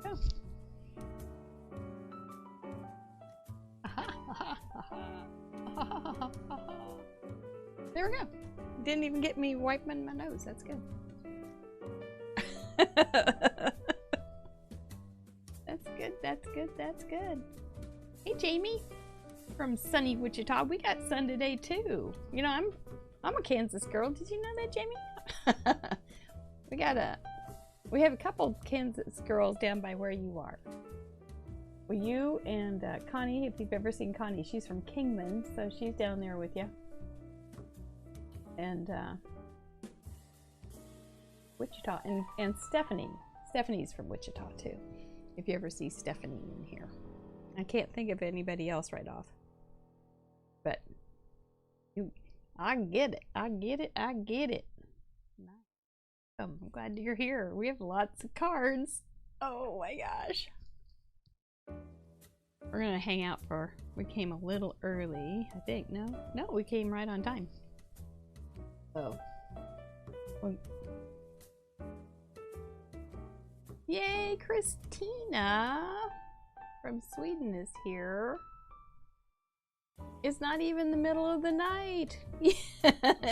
go. There we go. Didn't even get me wiping my nose. That's good. That's good. That's good. That's good. Hey, Jamie, from sunny Wichita. We got sun today too. You know, I'm a Kansas girl. Did you know that, Jamie? We have a couple Kansas girls down by where you are. Well, you and Connie, if you've ever seen Connie, she's from Kingman, so she's down there with you. And Wichita, and Stephanie. Stephanie's from Wichita too. If you ever see Stephanie in here. I can't think of anybody else right off. But I get it. I get it. I get it. I'm glad you're here. We have lots of cards. Oh my gosh. We're gonna hang out we came a little early, I think. No, we came right on time. So, yay, Christina from Sweden is here. It's not even the middle of the night. Yeah,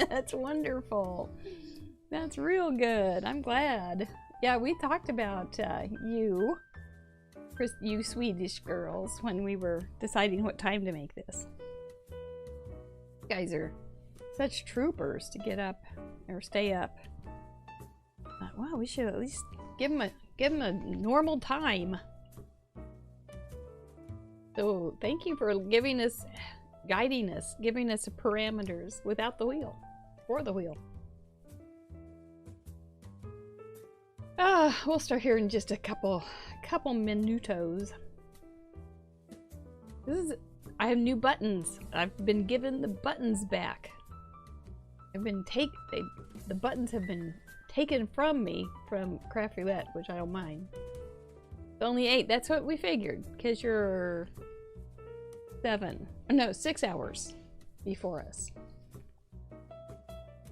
that's wonderful. That's real good. I'm glad. Yeah, we talked about you Swedish girls when we were deciding what time to make this. You guys are such troopers to get up or stay up. Wow, we should at least give them a normal time. So thank you for giving us, guiding us, giving us parameters without the wheel, or the wheel. We'll start here in just a couple minutos. I have new buttons. I've been given the buttons back. The buttons have been taken from me from Craft Roulette, which I don't mind. It's only 8. That's what we figured, because you're 6 hours before us.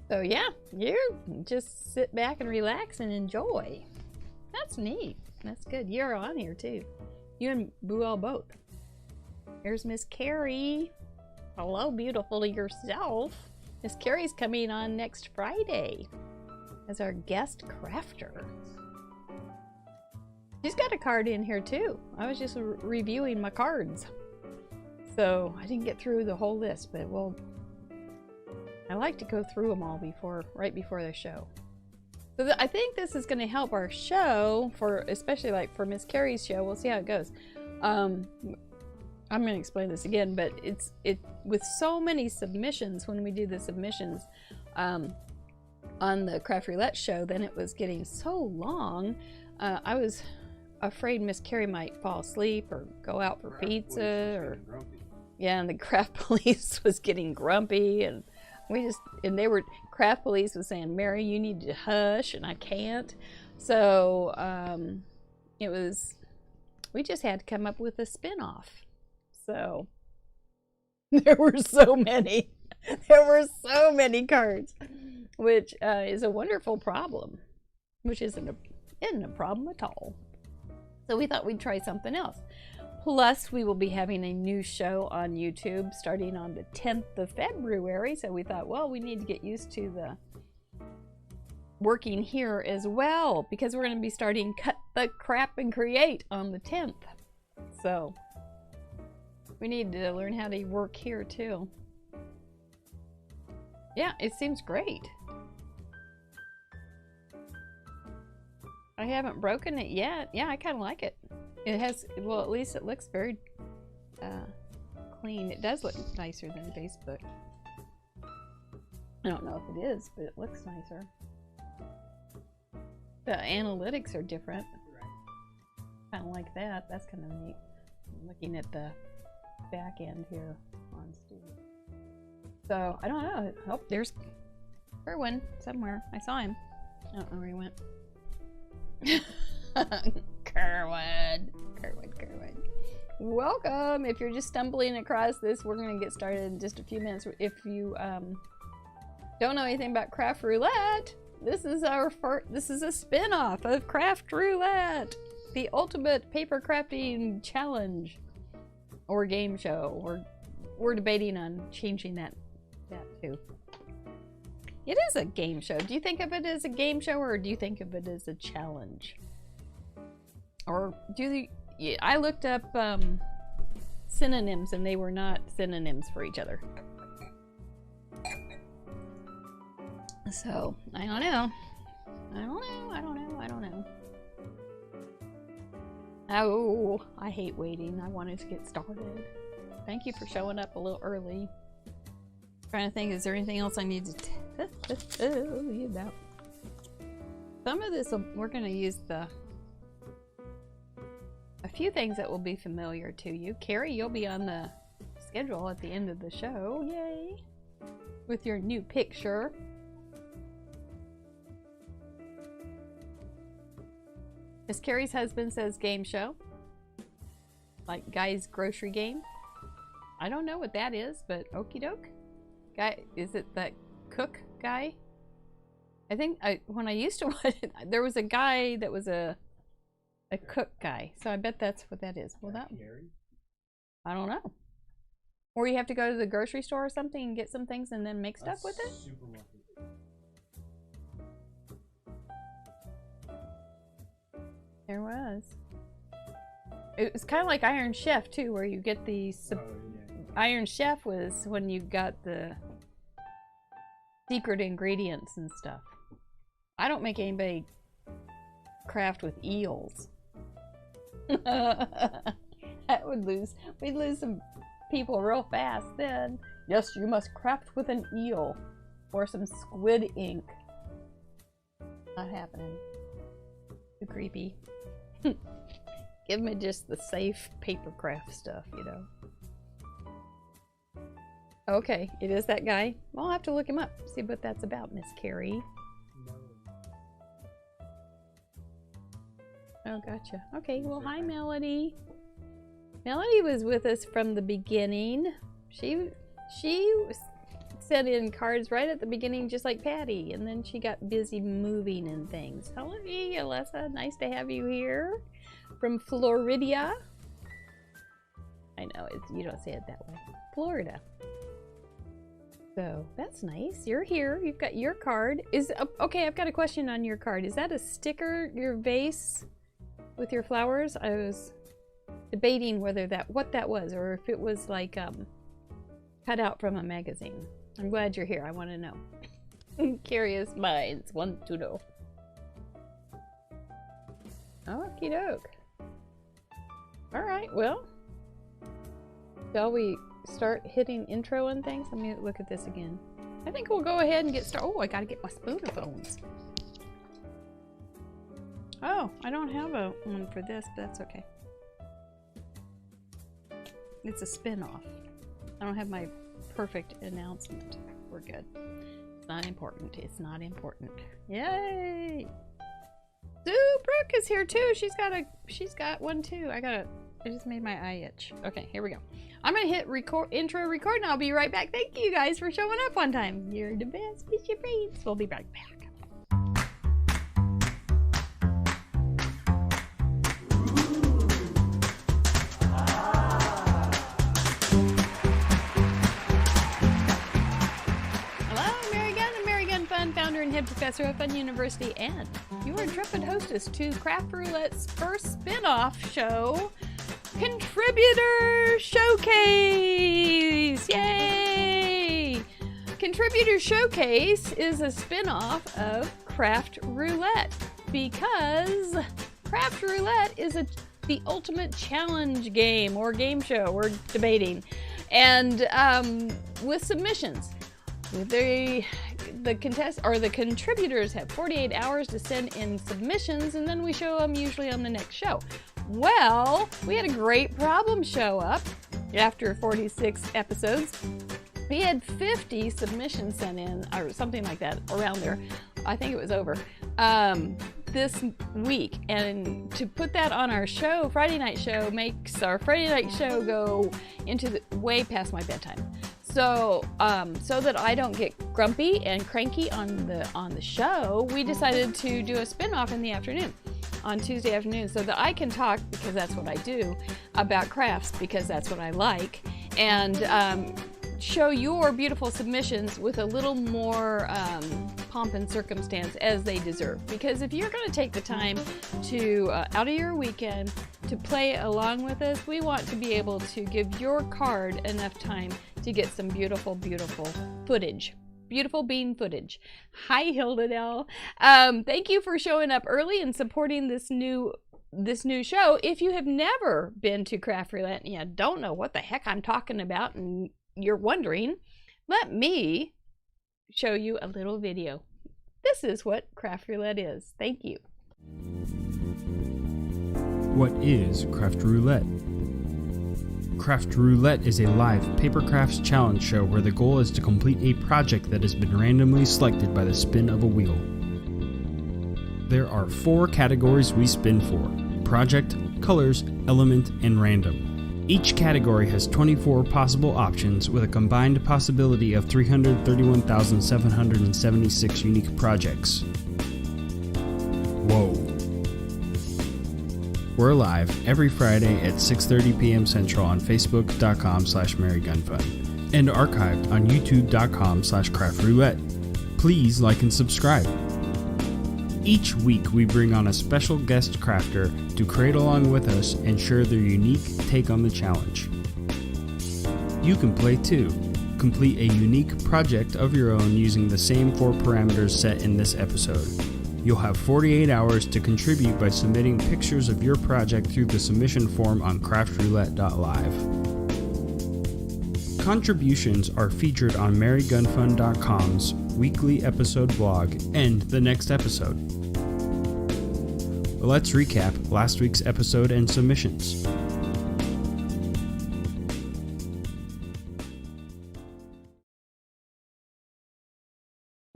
So yeah, you just sit back and relax and enjoy. That's neat. That's good. You're on here too. You and Buell both. Here's Miss Carrie. Hello, beautiful to yourself. Miss Carrie's coming on next Friday as our guest crafter. She's got a card in here too. I was just reviewing my cards, so I didn't get through the whole list, but I like to go through them all right before the show. So I think this is going to help our show, especially like for Miss Carrie's show. We'll see how it goes. I'm going to explain this again, but with so many submissions, when we do the submissions on the Craft Roulette show, then it was getting so long. I was afraid Miss Carrie might fall asleep or go out for pizza, and the craft police was getting grumpy, and craft police was saying, Mary, you need to hush, and I can't. So we just had to come up with a spin-off. So there were so many cards, which is a wonderful problem, which isn't a problem at all. So we thought we'd try something else. Plus, we will be having a new show on YouTube starting on the 10th of February. So we thought, well, we need to get used to the working here as well, because we're going to be starting Cut the Crap and Create on the 10th. So we need to learn how to work here too. Yeah, it seems great. I haven't broken it yet. Yeah, I kind of like it. It has, well, at least it looks very clean. It does look nicer than Facebook. I don't know if it is, but it looks nicer. The analytics are different. Kind of like that. That's kind of neat. I'm looking at the back end here on Steve. So, I don't know. Oh, there's Kerwin somewhere. I saw him. I don't know where he went. Kerwin. Welcome. If you're just stumbling across this, we're going to get started in just a few minutes. If you don't know anything about Craft Roulette, this is a spin-off of Craft Roulette. the ultimate paper crafting challenge or game show. We're debating on changing that too. It is a game show. Do you think of it as a game show, or do you think of it as a challenge? Or I looked up synonyms, and they were not synonyms for each other. So, I don't know. Oh, I hate waiting. I wanted to get started. Thank you for showing up a little early. Trying to think, is there anything else I need to tell you about? Some of this, we're going to use a few things that will be familiar to you. Carrie, you'll be on the schedule at the end of the show. Yay! With your new picture. As Carrie's husband says, game show. Like Guy's grocery game. I don't know what that is, but okie doke. Guy, is it that cook guy? I think when I used to watch it, there was a guy that was a cook guy. So I bet that's what that is. Well, I don't know. Or you have to go to the grocery store or something and get some things and then make stuff with it? There was. It was kind of like Iron Chef too, where you get the Iron Chef was when you got the secret ingredients and stuff. I don't make anybody craft with eels. That would we'd lose some people real fast then. Yes, you must craft with an eel or some squid ink. Not happening. Too creepy. Give me just the safe paper craft stuff, you know. Okay, it is that guy. I'll have to look him up, see what that's about, Miss Carrie. Oh, gotcha. Okay, well, hi, Melody. Melody was with us from the beginning. She sent in cards right at the beginning, just like Patty, and then she got busy moving and things. Hello, Alyssa. Nice to have you here from Florida. I know you don't say it that way. Florida. So that's nice. You're here. You've got your card. Okay? I've got a question on your card. Is that a sticker? Your vase with your flowers? I was debating what that was, or if it was like cut out from a magazine. I'm glad you're here. I want to know. Curious minds want to know. Okie doke. All right. Well, shall we start hitting intro and things? Let me look at this again. I think we'll go ahead and get started. Oh, I gotta get my spooner phones. Oh, I don't have one for this, but that's okay. It's a spin-off. I don't have my perfect announcement. We're good. It's not important. It's not important. Yay! Sue Brooke is here too. She's got one too. I just made my eye itch. Okay, here we go. I'm gonna hit intro record and I'll be right back. Thank you guys for showing up on time. You're the best. It's your brains. We'll be right back. Founder and head professor of Fun University, and your intrepid hostess to Craft Roulette's first spin-off show, Contributor Showcase! Yay! Contributor Showcase is a spin-off of Craft Roulette, because Craft Roulette is the ultimate challenge game or game show we're debating, and with submissions. The contributors have 48 hours to send in submissions, and then we show them usually on the next show. Well, we had a great problem show up after 46 episodes. We had 50 submissions sent in, or something like that, around there. I think it was over this week. And to put that on our show, Friday night show, makes our Friday night show go into way past my bedtime. So, so that I don't get grumpy and cranky on the show, we decided to do a spin-off in the afternoon. on Tuesday afternoon so that I can talk, because that's what I do, about crafts, because that's what I like, and show your beautiful submissions with a little more pomp and circumstance as they deserve. Because if you're going to take the time to, out of your weekend, to play along with us, we want to be able to give your card enough time to get some beautiful, beautiful footage. Beautiful bean footage. Hi, Hildadell. Thank you for showing up early and supporting this new show. If you have never been to Craft Roulette and you don't know what the heck I'm talking about and you're wondering, let me show you a little video. This is what Craft Roulette is. Thank you. What is Craft Roulette? Craft Roulette is a live paper crafts challenge show where the goal is to complete a project that has been randomly selected by the spin of a wheel. There are 4 categories we spin for: project, colors, element, and random. Each category has 24 possible options with a combined possibility of 331,776 unique projects. Whoa. We're live every Friday at 6:30 p.m. Central on Facebook.com/MerryGunFun and archived on YouTube.com/CraftRoulette. Please like and subscribe. Each week we bring on a special guest crafter to create along with us and share their unique take on the challenge. You can play too. Complete a unique project of your own using the same 4 parameters set in this episode. You'll have 48 hours to contribute by submitting pictures of your project through the submission form on craftroulette.live. Contributions are featured on MerryGunFun.com's weekly episode blog and the next episode. Let's recap last week's episode and submissions.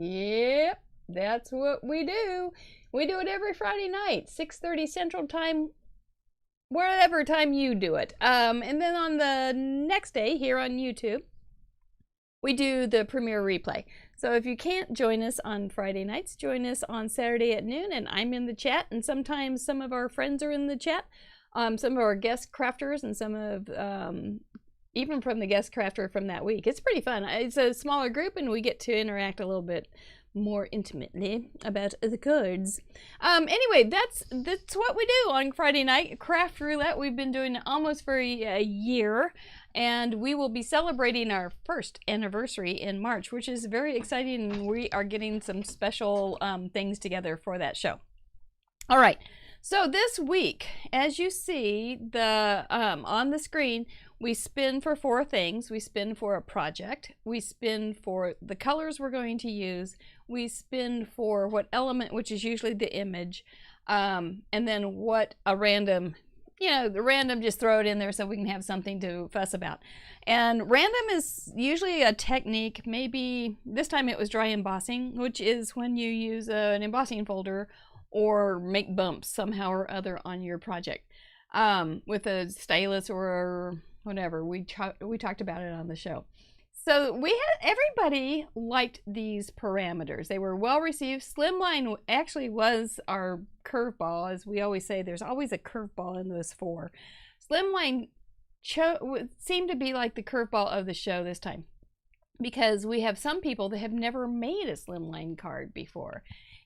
Yep, that's what we do. We do it every Friday night, 6:30 Central Time, whatever time you do it. And then on the next day here on YouTube, we do the premiere replay. So if you can't join us on Friday nights, join us on Saturday at noon, and I'm in the chat, and sometimes some of our friends are in the chat, some of our guest crafters, and some of even from the guest crafter from that week. It's pretty fun. It's a smaller group, and we get to interact a little bit more intimately about the cards. Anyway, that's what we do on Friday night. Craft Roulette, we've been doing it almost for a year, and we will be celebrating our first anniversary in March, which is very exciting, and we are getting some special things together for that show. All right, so this week, as you see the on the screen, we spin for 4 things. We spin for a project. We spin for the colors we're going to use. We spin for what element, which is usually the image, and then what a random, the random, just throw it in there so we can have something to fuss about. And random is usually a technique. Maybe this time it was dry embossing, which is when you use an embossing folder or make bumps somehow or other on your project with a stylus or whatever. We talked about it on the show. So everybody liked these parameters. They were well received. Slimline actually was our curveball. As we always say, there's always a curveball in those 4. Slimline seemed to be like the curveball of the show this time, because we have some people that have never made a slimline card before.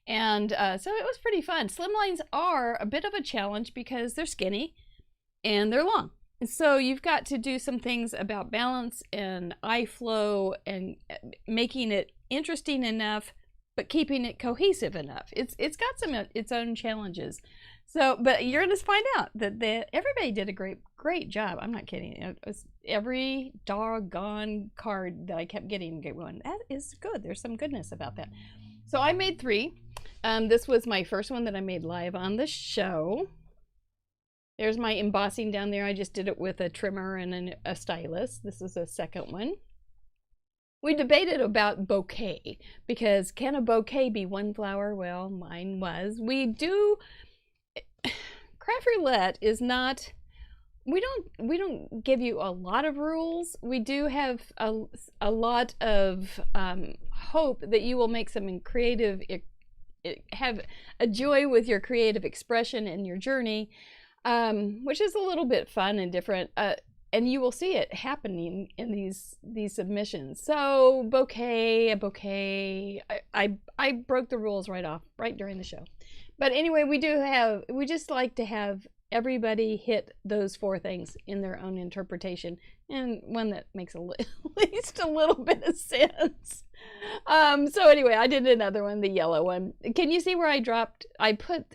And so it was pretty fun. Slimlines are a bit of a challenge because they're skinny and they're long. So you've got to do some things about balance and eye flow and making it interesting enough, but keeping it cohesive enough. It's got some of its own challenges. So, but you're going to find out that everybody did a great job. I'm not kidding. It was every doggone card that I kept getting going. That is good. There's some goodness about that. So I made 3. This was my first one that I made live on the show. There's my embossing down there. I just did it with a trimmer and a stylus. This is a second one. We debated about bouquet, because can a bouquet be 1 flower? Well, mine was. Craft Roulette is not, we don't give you a lot of rules. We do have a lot of hope that you will make some creative have a joy with your creative expression and your journey, which is a little bit fun and different. And you will see it happening in these submissions. So a bouquet. I broke the rules right during the show. But anyway, we just like to have everybody hit those 4 things in their own interpretation, and one that makes at least a little bit of sense. So anyway, I did another one, the yellow one. Can you see where I put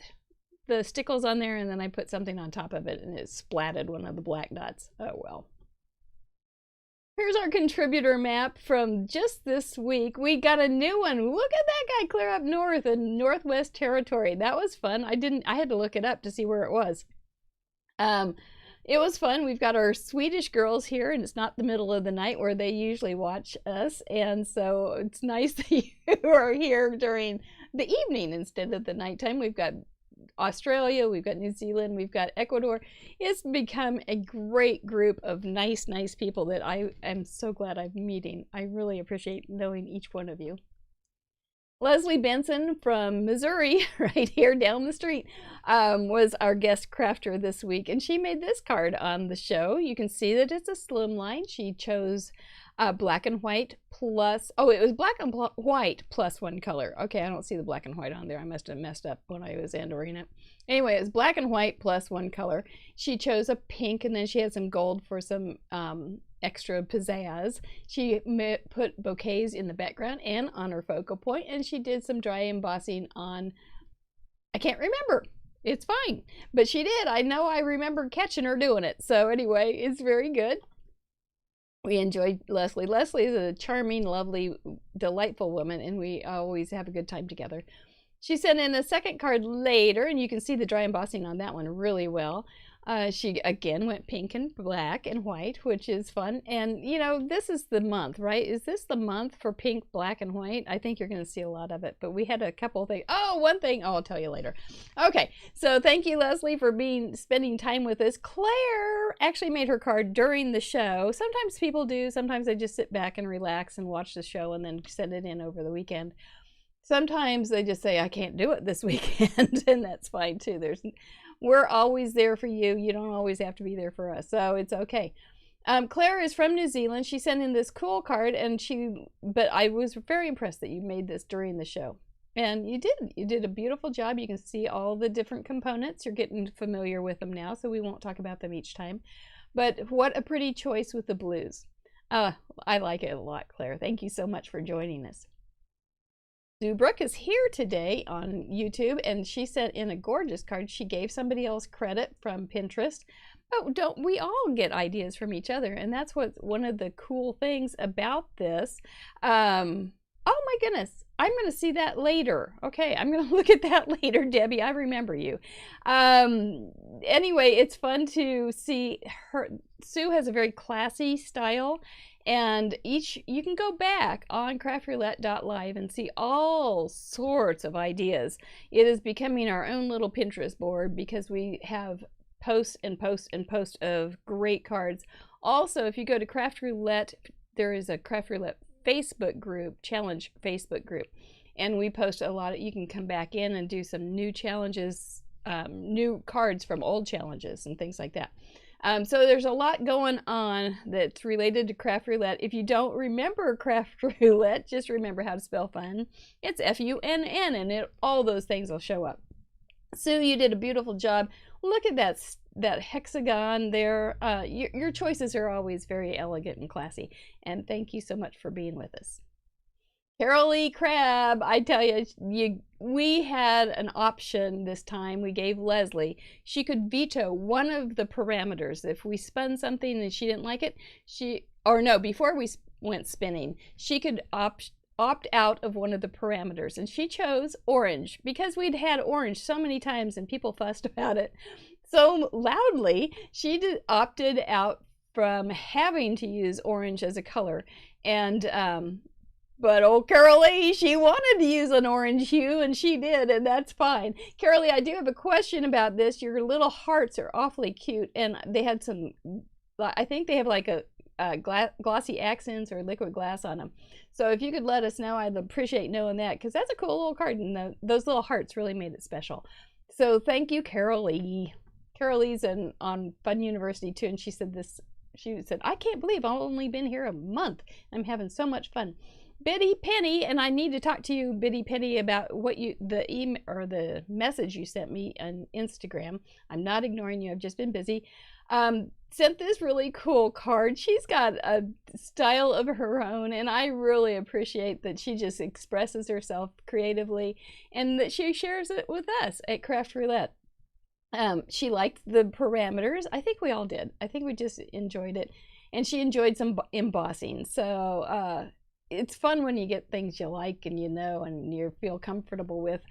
the stickles on there, and then I put something on top of it, and it splatted one of the black dots. Oh well. Here's our contributor map from just this week. We got a new one. Look at that guy clear up north in Northwest Territory. That was fun. I had to look it up to see where it was. It was fun. We've got our Swedish girls here, and it's not the middle of the night where they usually watch us, and so it's nice that you are here during the evening instead of the nighttime. We've got Australia, we've got New Zealand, we've got Ecuador. It's become a great group of nice people that I am so glad I'm meeting. I really appreciate knowing each one of you. Leslie Benson from Missouri, right here down the street, was our guest crafter this week, and she made this card on the show. You can see that it's a slimline. She chose black and white plus, it was black and white plus 1 color. Okay, I don't see the black and white on there. I must have messed up when I was entering it. Anyway, it was black and white plus 1 color. She chose a pink, and then she had some gold for some extra pizzazz. She put bouquets in the background and on her focal point, and she did some dry embossing on, I can't remember. It's fine, but she did. I know I remember catching her doing it. So anyway, it's very good. We enjoyed Leslie. Leslie is a charming, lovely, delightful woman, and we always have a good time together. She sent in a second card later, and you can see the dry embossing on that one really well. She again went pink and black and white, which is fun. And you know, this is the month, right? Is this the month for pink, black, and white? I think you're going to see a lot of it. But we had a couple of things. One thing. I'll tell you later. Okay, so thank you, Leslie, for spending time with us. Claire actually made her card during the show. Sometimes people do. Sometimes they just sit back and relax and watch the show and then send it in over the weekend. Sometimes they just say, I can't do it this weekend, and that's fine too. We're always there for you. You don't always have to be there for us, so it's okay. Claire is from New Zealand. She sent in this cool card, but I was very impressed that you made this during the show. And you did a beautiful job. You can see all the different components. You're getting familiar with them now, so we won't talk about them each time. But what a pretty choice with the blues. I like it a lot, Claire. Thank you so much for joining us. Sue Brooke is here today on YouTube, and she sent in a gorgeous card. She gave somebody else credit from Pinterest. But don't we all get ideas from each other? And that's one of the cool things about this. Oh my goodness, I'm going to see that later. Okay, I'm going to look at that later, Debbie. I remember you. Anyway, it's fun to see her. Sue has a very classy style. And you can go back on craftroulette.live and see all sorts of ideas. It is becoming our own little Pinterest board because we have posts and posts and posts of great cards. Also, if you go to Craft Roulette, there is a Craft Roulette Facebook group, challenge Facebook group. And we post a lot. You can come back in and do some new challenges, new cards from old challenges and things like that. So there's a lot going on that's related to Craft Roulette. If you don't remember Craft Roulette, just remember how to spell fun. It's F-U-N-N, and all those things will show up. Sue, you did a beautiful job. Look at that hexagon there. Your choices are always very elegant and classy. And thank you so much for being with us. Carol E. Crab, I tell you, we had an option this time. We gave Leslie. She could veto one of the parameters. If we spun something and she didn't like it, before we went spinning, she could opt out of one of the parameters. And she chose orange because we'd had orange so many times and people fussed about it so loudly. She opted out from having to use orange as a color. And but old Carolee, she wanted to use an orange hue, and she did, and that's fine. Carolee, I do have a question about this. Your little hearts are awfully cute, and they had some, I think they have like glossy accents or liquid glass on them. So if you could let us know, I'd appreciate knowing that, because that's a cool little card, and those little hearts really made it special. So thank you, Carol Lee. Carol Lee's on Fun University too, and she said, I can't believe I've only been here a month. I'm having so much fun. Biddy Penny, and I need to talk to you, Biddy Penny, about what the email or the message you sent me on Instagram. I'm not ignoring you. I've just been busy. Sent this really cool card. She's got a style of her own, and I really appreciate that she just expresses herself creatively and that she shares it with us at Craft Roulette. She liked the parameters. I think we all did. I think we just enjoyed it, and she enjoyed some embossing. So it's fun when you get things you like and and you feel comfortable with.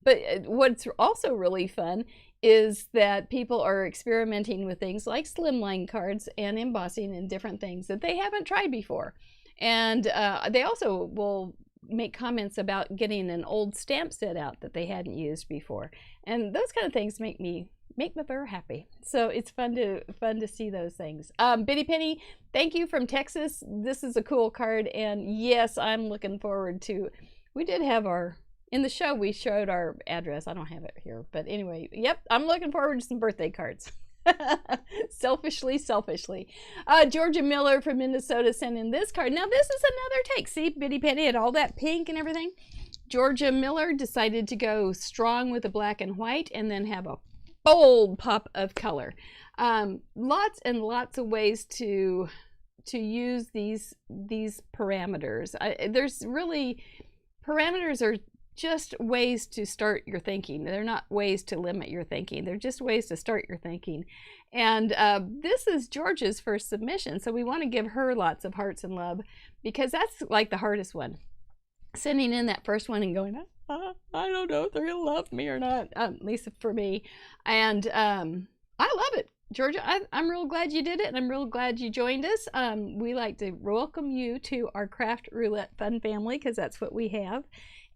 But what's also really fun is that people are experimenting with things like slimline cards and embossing and different things that they haven't tried before. And they also will make comments about getting an old stamp set out that they hadn't used before. And those kind of things make me very happy. So it's fun to see those things. Biddy Penny, thank you from Texas. This is a cool card, and yes, I'm looking forward to. We did have in the show we showed our address. I don't have it here, but anyway, yep, I'm looking forward to some birthday cards. selfishly. Georgia Miller from Minnesota sent in this card. Now this is another take. See, Biddy Penny had all that pink and everything. Georgia Miller decided to go strong with the black and white and then have a bold pop of color. Lots and lots of ways to use these parameters. There's really, parameters are just ways to start your thinking. They're not ways to limit your thinking. They're just ways to start your thinking. And this is Georgia's first submission, so we want to give her lots of hearts and love, because that's like the hardest one. Sending in that first one and going, I don't know if they're gonna love me or not, at least for me. And I love it, Georgia. I'm real glad you did it, and I'm real glad you joined us. We like to welcome you to our Craft Roulette Fun family, because that's what we have.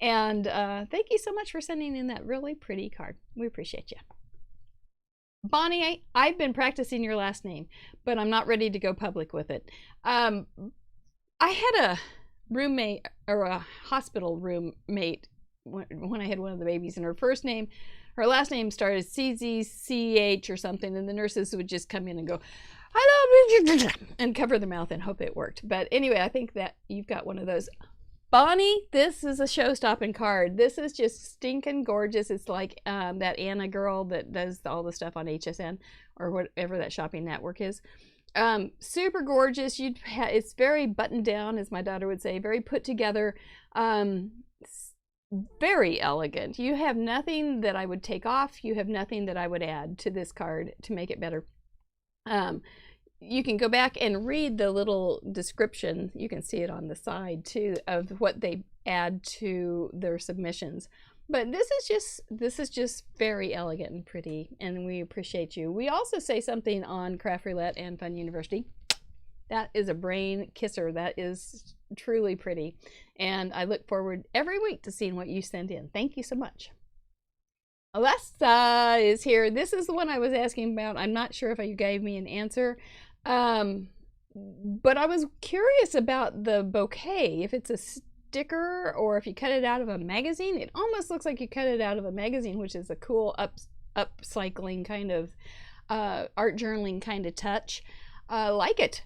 And thank you so much for sending in that really pretty card. We appreciate you. Bonnie, I've been practicing your last name, but I'm not ready to go public with it. I had a roommate, or a hospital roommate, when I had one of the babies, and her last name started CZCH or something, and the nurses would just come in and go, I love you, and cover their mouth and hope it worked. But anyway, I think that you've got one of those. Bonnie, this is a show-stopping card. This is just stinking gorgeous. It's like that Anna girl that does all the stuff on HSN or whatever that shopping network is. Super gorgeous. It's very buttoned down, as my daughter would say, very put together, very elegant. You have nothing that I would take off. You have nothing that I would add to this card to make it better. You can go back and read the little description. You can see it on the side too, of what they add to their submissions. But this is just very elegant and pretty, and we appreciate you. We also say something on Craft Roulette and Fun University. That is a brain kisser. That is truly pretty, and I look forward every week to seeing what you send in. Thank you so much. Alessa is here. This is the one I was asking about. I'm not sure if you gave me an answer. But I was curious about the bouquet, if it's a sticker or if you cut it out of a magazine. It almost looks like you cut it out of a magazine, which is a cool upcycling kind of art journaling kind of touch. Like it.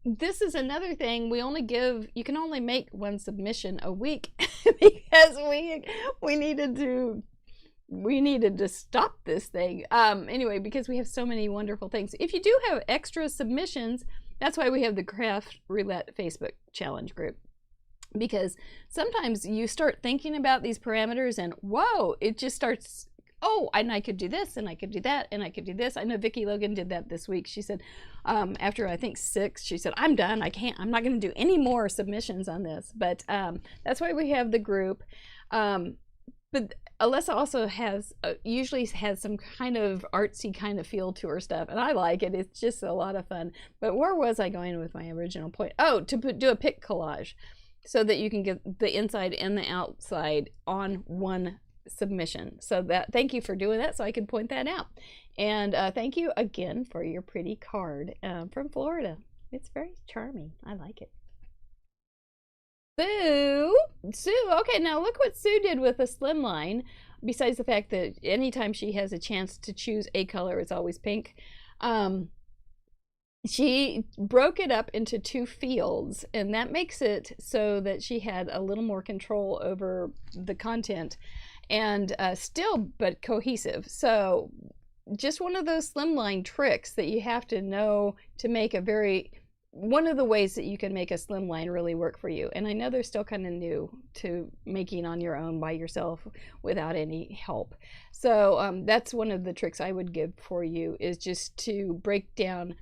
This is another thing. You can only make one submission a week because we needed to stop this thing. Anyway, because we have so many wonderful things. If you do have extra submissions, that's why we have the Craft Roulette Facebook challenge group. Because sometimes you start thinking about these parameters and whoa, it just starts, oh, and I could do this, and I could do that, and I could do this. I know Vicki Logan did that this week. She said, after I think 6, she said, I'm done. I'm not going to do any more submissions on this. But that's why we have the group. But Alessa also usually has some kind of artsy kind of feel to her stuff, and I like it. It's just a lot of fun. But where was I going with my original point? Oh, to do a pic collage so that you can get the inside and the outside on one submission. So thank you for doing that, so I can point that out. And thank you again for your pretty card from Florida. It's very charming. I like it. Sue, okay, now look what Sue did with the slimline. Besides the fact that anytime she has a chance to choose a color, it's always pink. She broke it up into 2 fields, and that makes it so that she had a little more control over the content, and still but cohesive. So just one of those slimline tricks that you have to know to make one of the ways that you can make a slimline really work for you. And I know they're still kind of new to making on your own by yourself without any help. So that's one of the tricks I would give for you, is just to break down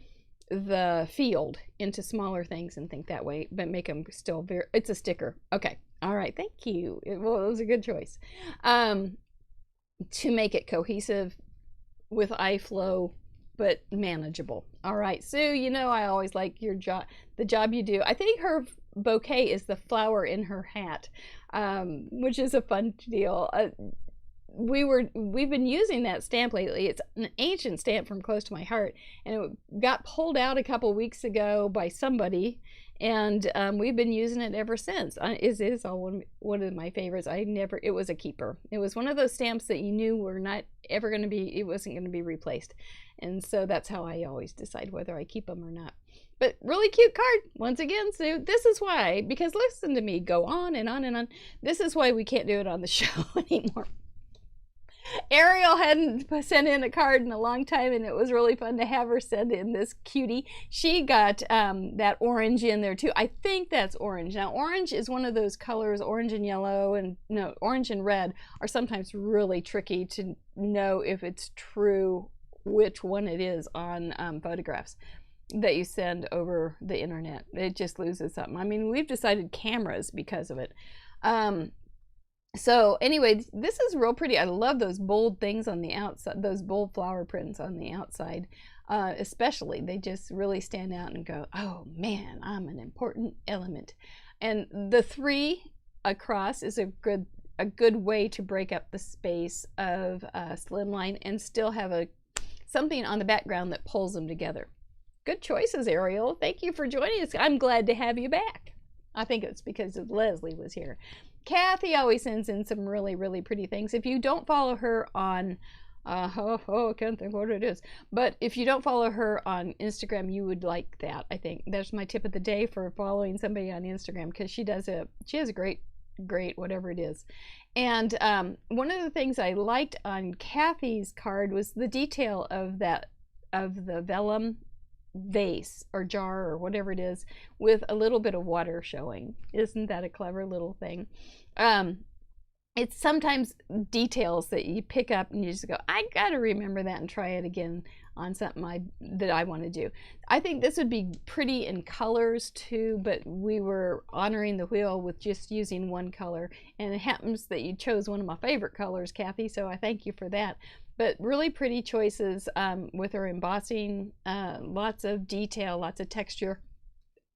the field into smaller things and think that way, but make them still it's a sticker. Okay. All right. Thank you. Well, it was a good choice. To make it cohesive with eye flow, but manageable. All right, Sue, you know I always like the job you do. I think her bouquet is the flower in her hat, which is a fun deal. We've been using that stamp lately. It's an ancient stamp from close to my heart, and it got pulled out a couple weeks ago by somebody, and we've been using it ever since. It is one of my favorites. It was a keeper. It was one of those stamps that you knew were not ever going to be, it wasn't going to be replaced. And so that's how I always decide whether I keep them or not. But really cute card. Once again, Sue, this is why, because listen to me go on and on and on. This is why we can't do it on the show anymore. Ariel hadn't sent in a card in a long time, and it was really fun to have her send in this cutie. She got that orange in there too. I think that's orange. Now, orange is one of those colors, orange and yellow, and no, orange and red are sometimes really tricky to know if it's true which one it is on photographs that you send over the internet. It just loses something. I mean, we've decided cameras because of it. So anyway, this is real pretty. I love those bold things on the outside, those bold flower prints on the outside, especially. They just really stand out and go, oh man, I'm an important element. And the 3 across is a good way to break up the space of a slimline and still have something on the background that pulls them together. Good choices, Ariel. Thank you for joining us. I'm glad to have you back. I think it's because Leslie was here. Kathy always sends in some really, really pretty things. If you don't follow her on, I can't think what it is. But if you don't follow her on Instagram, you would like that, I think. That's my tip of the day for following somebody on Instagram, because she has a great, whatever it is. And one of the things I liked on Kathy's card was the detail of the vellum vase or jar or whatever it is with a little bit of water showing. Isn't that a clever little thing? It's sometimes details that you pick up and you just go, I gotta remember that and try it again on something that I want to do. I think this would be pretty in colors too, but we were honoring the wheel with just using one color, and it happens that you chose one of my favorite colors, Kathy, so I thank you for that. But really pretty choices with her embossing, lots of detail, lots of texture,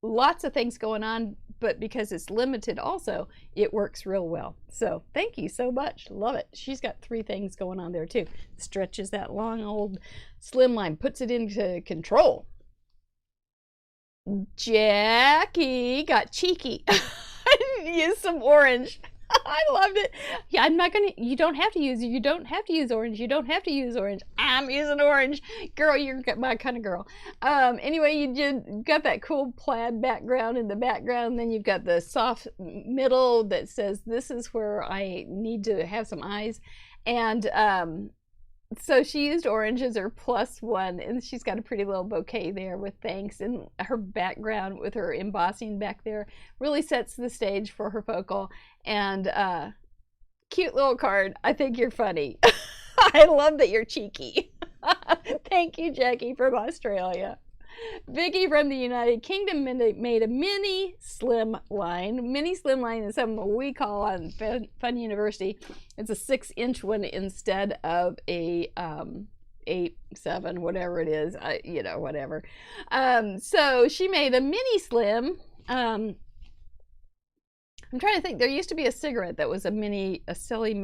lots of things going on, but because it's limited also, it works real well. So thank you so much. Love it. She's got 3 things going on there too. Stretches that long old slimline, puts it into control. Jackie got cheeky. I didn't use some orange. I loved it. Yeah, you don't have to use orange. You don't have to use orange. I'm using orange. Girl, you're my kind of girl. Anyway, you got that cool plaid background in the background. Then you've got the soft middle that says, this is where I need to have some eyes. And so she used orange as her +1, and she's got a pretty little bouquet there with thanks, and her background with her embossing back there really sets the stage for her focal. And cute little card. I think you're funny. I love that you're cheeky. Thank you, Jackie from Australia. Vicky from the United Kingdom made a mini slim line. Mini slim line is something we call on Fun University. It's a 6-inch one instead of a 8, 7, whatever it is. Whatever. So she made a mini slim. I'm trying to think. There used to be a cigarette that was a silly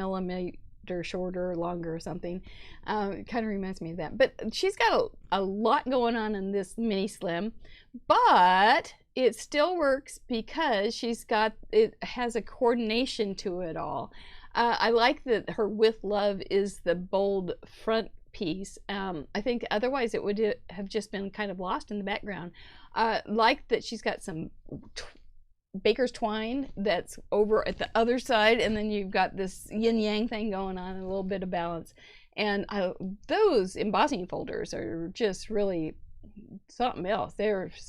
or shorter or longer or something. It kind of reminds me of that. But she's got a lot going on in this mini slim, but it still works because it has a coordination to it all. I like that her With Love is the bold front piece. I think otherwise it would have just been kind of lost in the background. Like that she's got some baker's twine that's over at the other side, and then you've got this yin yang thing going on, and a little bit of balance. And those embossing folders are just really something else.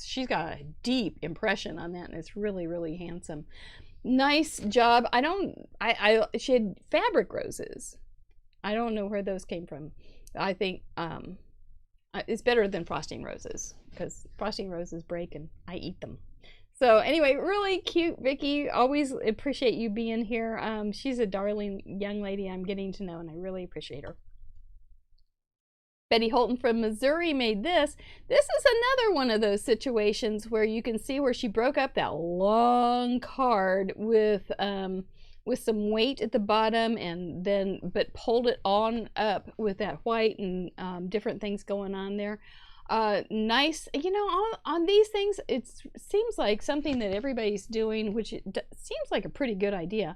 She's got a deep impression on that, and it's really, really handsome. Nice job. She had fabric roses. I don't know where those came from. I think it's better than frosting roses, because frosting roses break and I eat them. So anyway, really cute, Vicki. Always appreciate you being here. She's a darling young lady I'm getting to know, and I really appreciate her. Betty Holton from Missouri made this. This is another one of those situations where you can see where she broke up that long card with some weight at the bottom, and then but pulled it on up with that white and different things going on there. Nice, you know, on these things, it seems like something that everybody's doing, which seems like a pretty good idea,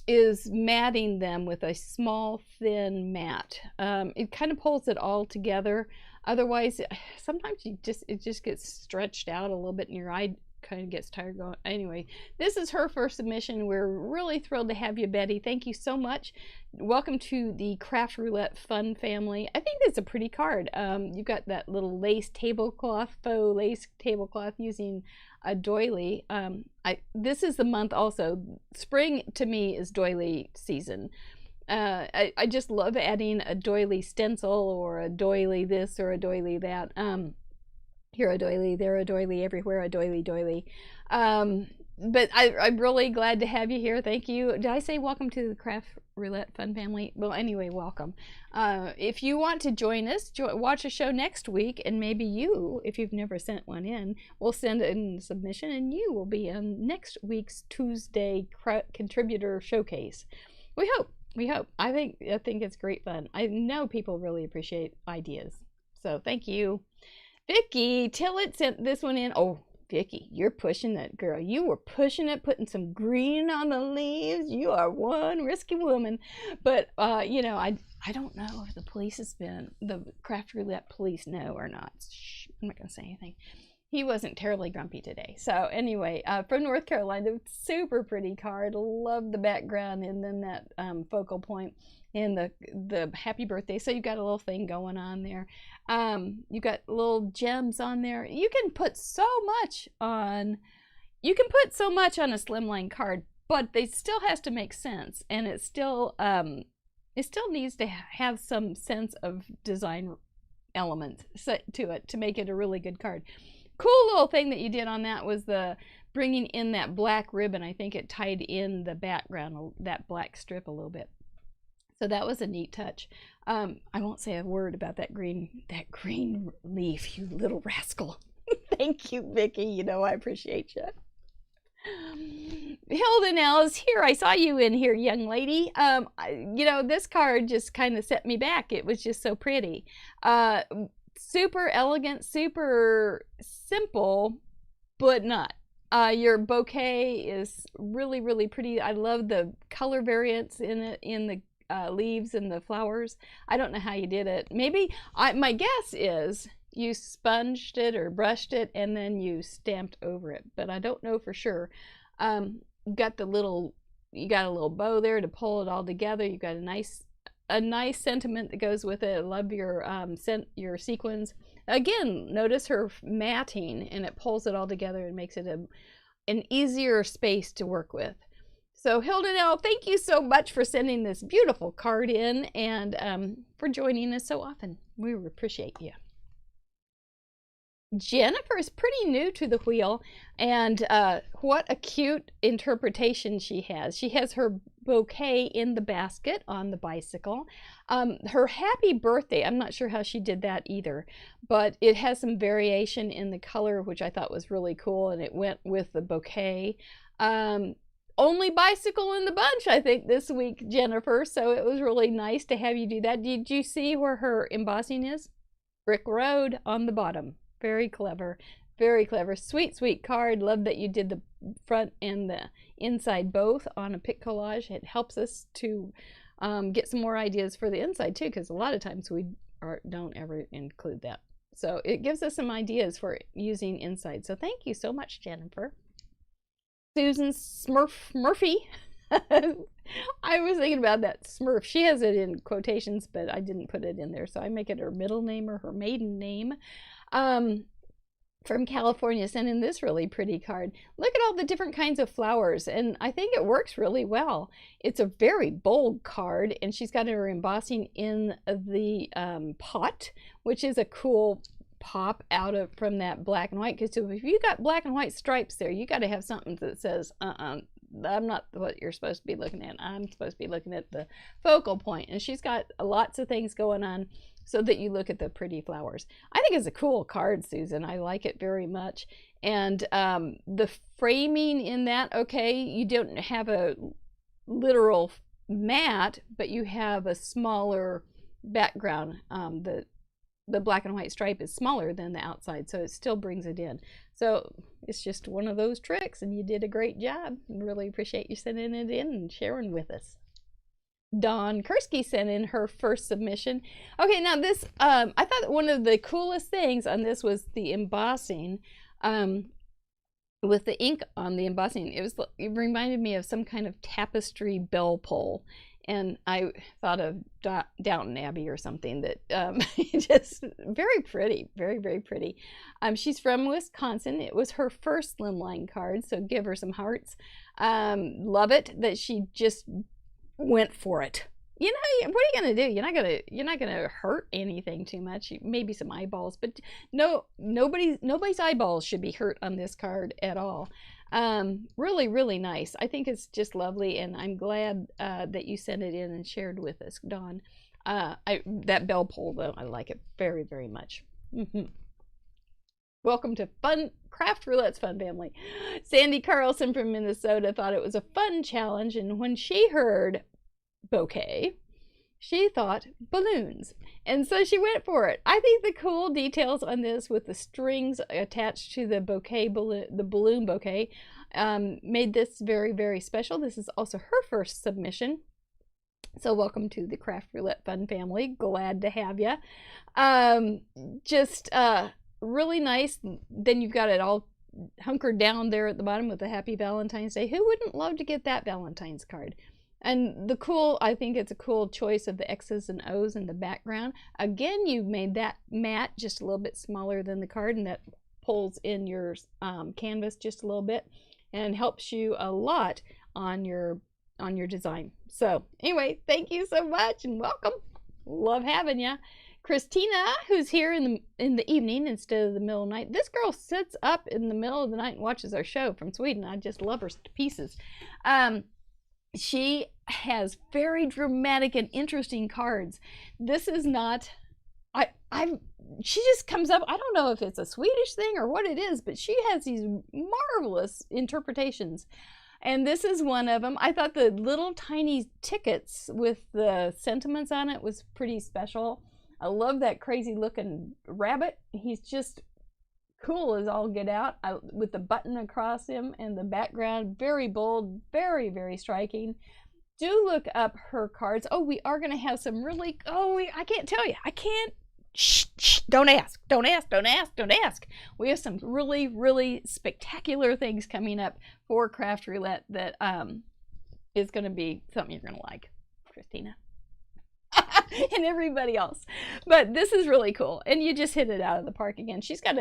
is matting them with a small thin mat. It kind of pulls it all together. Otherwise, sometimes it just gets stretched out a little bit, and your eye kind of gets tired going. Anyway, this is her first submission. We're really thrilled to have you, Betty. Thank you so much. Welcome to the Craft Roulette Fun family. I think it's a pretty card. You've got that little lace tablecloth, faux lace tablecloth using a doily. This is the month also. Spring to me is doily season. I just love adding a doily stencil or a doily this or a doily that. Here a doily, there a doily, everywhere a doily. But I'm really glad to have you here. Thank you. Did I say welcome to the Craft Roulette Fun family? Well, anyway, welcome. If you want to join us, watch a show next week, and maybe you, if you've never sent one in, will send in a submission, and you will be in next week's Tuesday contributor showcase. We hope. I think it's great fun. I know people really appreciate ideas. So thank you. Vicki Tillett sent this one in. Oh, Vicki, you're pushing that, girl. You were pushing it, putting some green on the leaves. You are one risky woman. But, you know, I don't know if the Craft Roulette police know or not. Shh, I'm not going to say anything. He wasn't terribly grumpy today. So anyway, from North Carolina, super pretty card. Love the background, and then that focal point and the happy birthday. So you've got a little thing going on there. You got little gems on there. You can put so much on a slimline card, but it still has to make sense, and it still needs to have some sense of design element to it to make it a really good card. Cool little thing that you did on that was the bringing in that black ribbon. I think it tied in the background, that black strip, a little bit. So that was a neat touch. I won't say a word about that green leaf, you little rascal. Thank you, Vicki. You know I appreciate you. Hilda Nell is here. I saw you in here, young lady. You know, this card just kind of set me back. It was just so pretty. Super elegant, super simple, but not. Your bouquet is really, really pretty. I love the color variants in it, in the leaves and the flowers. I don't know how you did it. Maybe, my guess is you sponged it or brushed it and then you stamped over it, but I don't know for sure. You got a little bow there to pull it all together. You got a nice sentiment that goes with it. I love your sequins. Again, notice her matting, and it pulls it all together and makes it an easier space to work with. So Hilda Nell, thank you so much for sending this beautiful card in, and for joining us so often. We appreciate you. Jennifer is pretty new to the wheel, and what a cute interpretation she has. She has her bouquet in the basket on the bicycle. Her happy birthday, I'm not sure how she did that either, but it has some variation in the color, which I thought was really cool, and it went with the bouquet. only bicycle in the bunch, I think, this week, Jennifer. So it was really nice to have you do that. Did you see where her embossing is? Brick Road on the bottom. Very clever. Very clever. Sweet, sweet card. Love that you did the front and the inside both on a pic collage. It helps us to get some more ideas for the inside too, because a lot of times we don't ever include that. So it gives us some ideas for using inside. So thank you so much, Jennifer. Susan Smurf Murphy. I was thinking about that Smurf. She has it in quotations, but I didn't put it in there, so I make it her middle name or her maiden name. From California, sent in this really pretty card. Look at all the different kinds of flowers, and I think it works really well. It's a very bold card, and she's got her embossing in the pot, which is a cool pop out of from that black and white, because if you got black and white stripes there, you got to have something that says I'm not what you're supposed to be looking at. I'm supposed to be looking at the focal point. And she's got lots of things going on so that you look at the pretty flowers. I think it's a cool card, Susan. I like it very much. And the framing in that, okay, you don't have a literal mat, but you have a smaller background. The black and white stripe is smaller than the outside, so it still brings it in. So it's just one of those tricks, and you did a great job. Really appreciate you sending it in and sharing with us. Dawn Kursky sent in her first submission. Okay, now this, I thought one of the coolest things on this was the embossing. With the ink on the embossing, it reminded me of some kind of tapestry bell pull. And I thought of Downton Abbey or something that just very pretty, very, very pretty. She's from Wisconsin. It was her first slimline card, so give her some hearts. Love it that she just went for it. You know, what are you gonna do? You're not gonna hurt anything too much. Maybe some eyeballs, but no, nobody's eyeballs should be hurt on this card at all. Really, really nice. I think it's just lovely, and I'm glad that you sent it in and shared with us, Dawn. That bell pull, though, I like it very, very much. Welcome to Craft Roulette's Fun Family. Sandy Carlson from Minnesota thought it was a fun challenge, and when she heard bouquet, she thought balloons, and so she went for it. I think the cool details on this with the strings attached to the bouquet the balloon bouquet made this very, very special. This is also her first submission, so welcome to the Craft Roulette Fun Family. Glad to have you. Just really nice. Then you've got it all hunkered down there at the bottom with a Happy Valentine's Day. Who wouldn't love to get that Valentine's card? And I think it's a cool choice of the X's and O's in the background. Again, you made that mat just a little bit smaller than the card, and that pulls in your canvas just a little bit and helps you a lot on your design. So anyway, thank you so much and welcome. Love having you. Christina, who's here in the evening instead of the middle of the night. This girl sits up in the middle of the night and watches our show from Sweden. I just love her to pieces. She has very dramatic and interesting cards. This is not, she just comes up, I don't know if it's a Swedish thing or what it is, but she has these marvelous interpretations. And this is one of them. I thought the little tiny tickets with the sentiments on it was pretty special. I love that crazy looking rabbit. He's just cool as all get out with the button across him and the background. Very bold, very, very striking. Do look up her cards. Oh, we are going to have some really, I can't tell you. I can't. Shh, don't ask. Don't ask. Don't ask. Don't ask. We have some really, really spectacular things coming up for Craft Roulette that is going to be something you're going to like, Christina. And everybody else. But this is really cool, and you just hit it out of the park again. She's got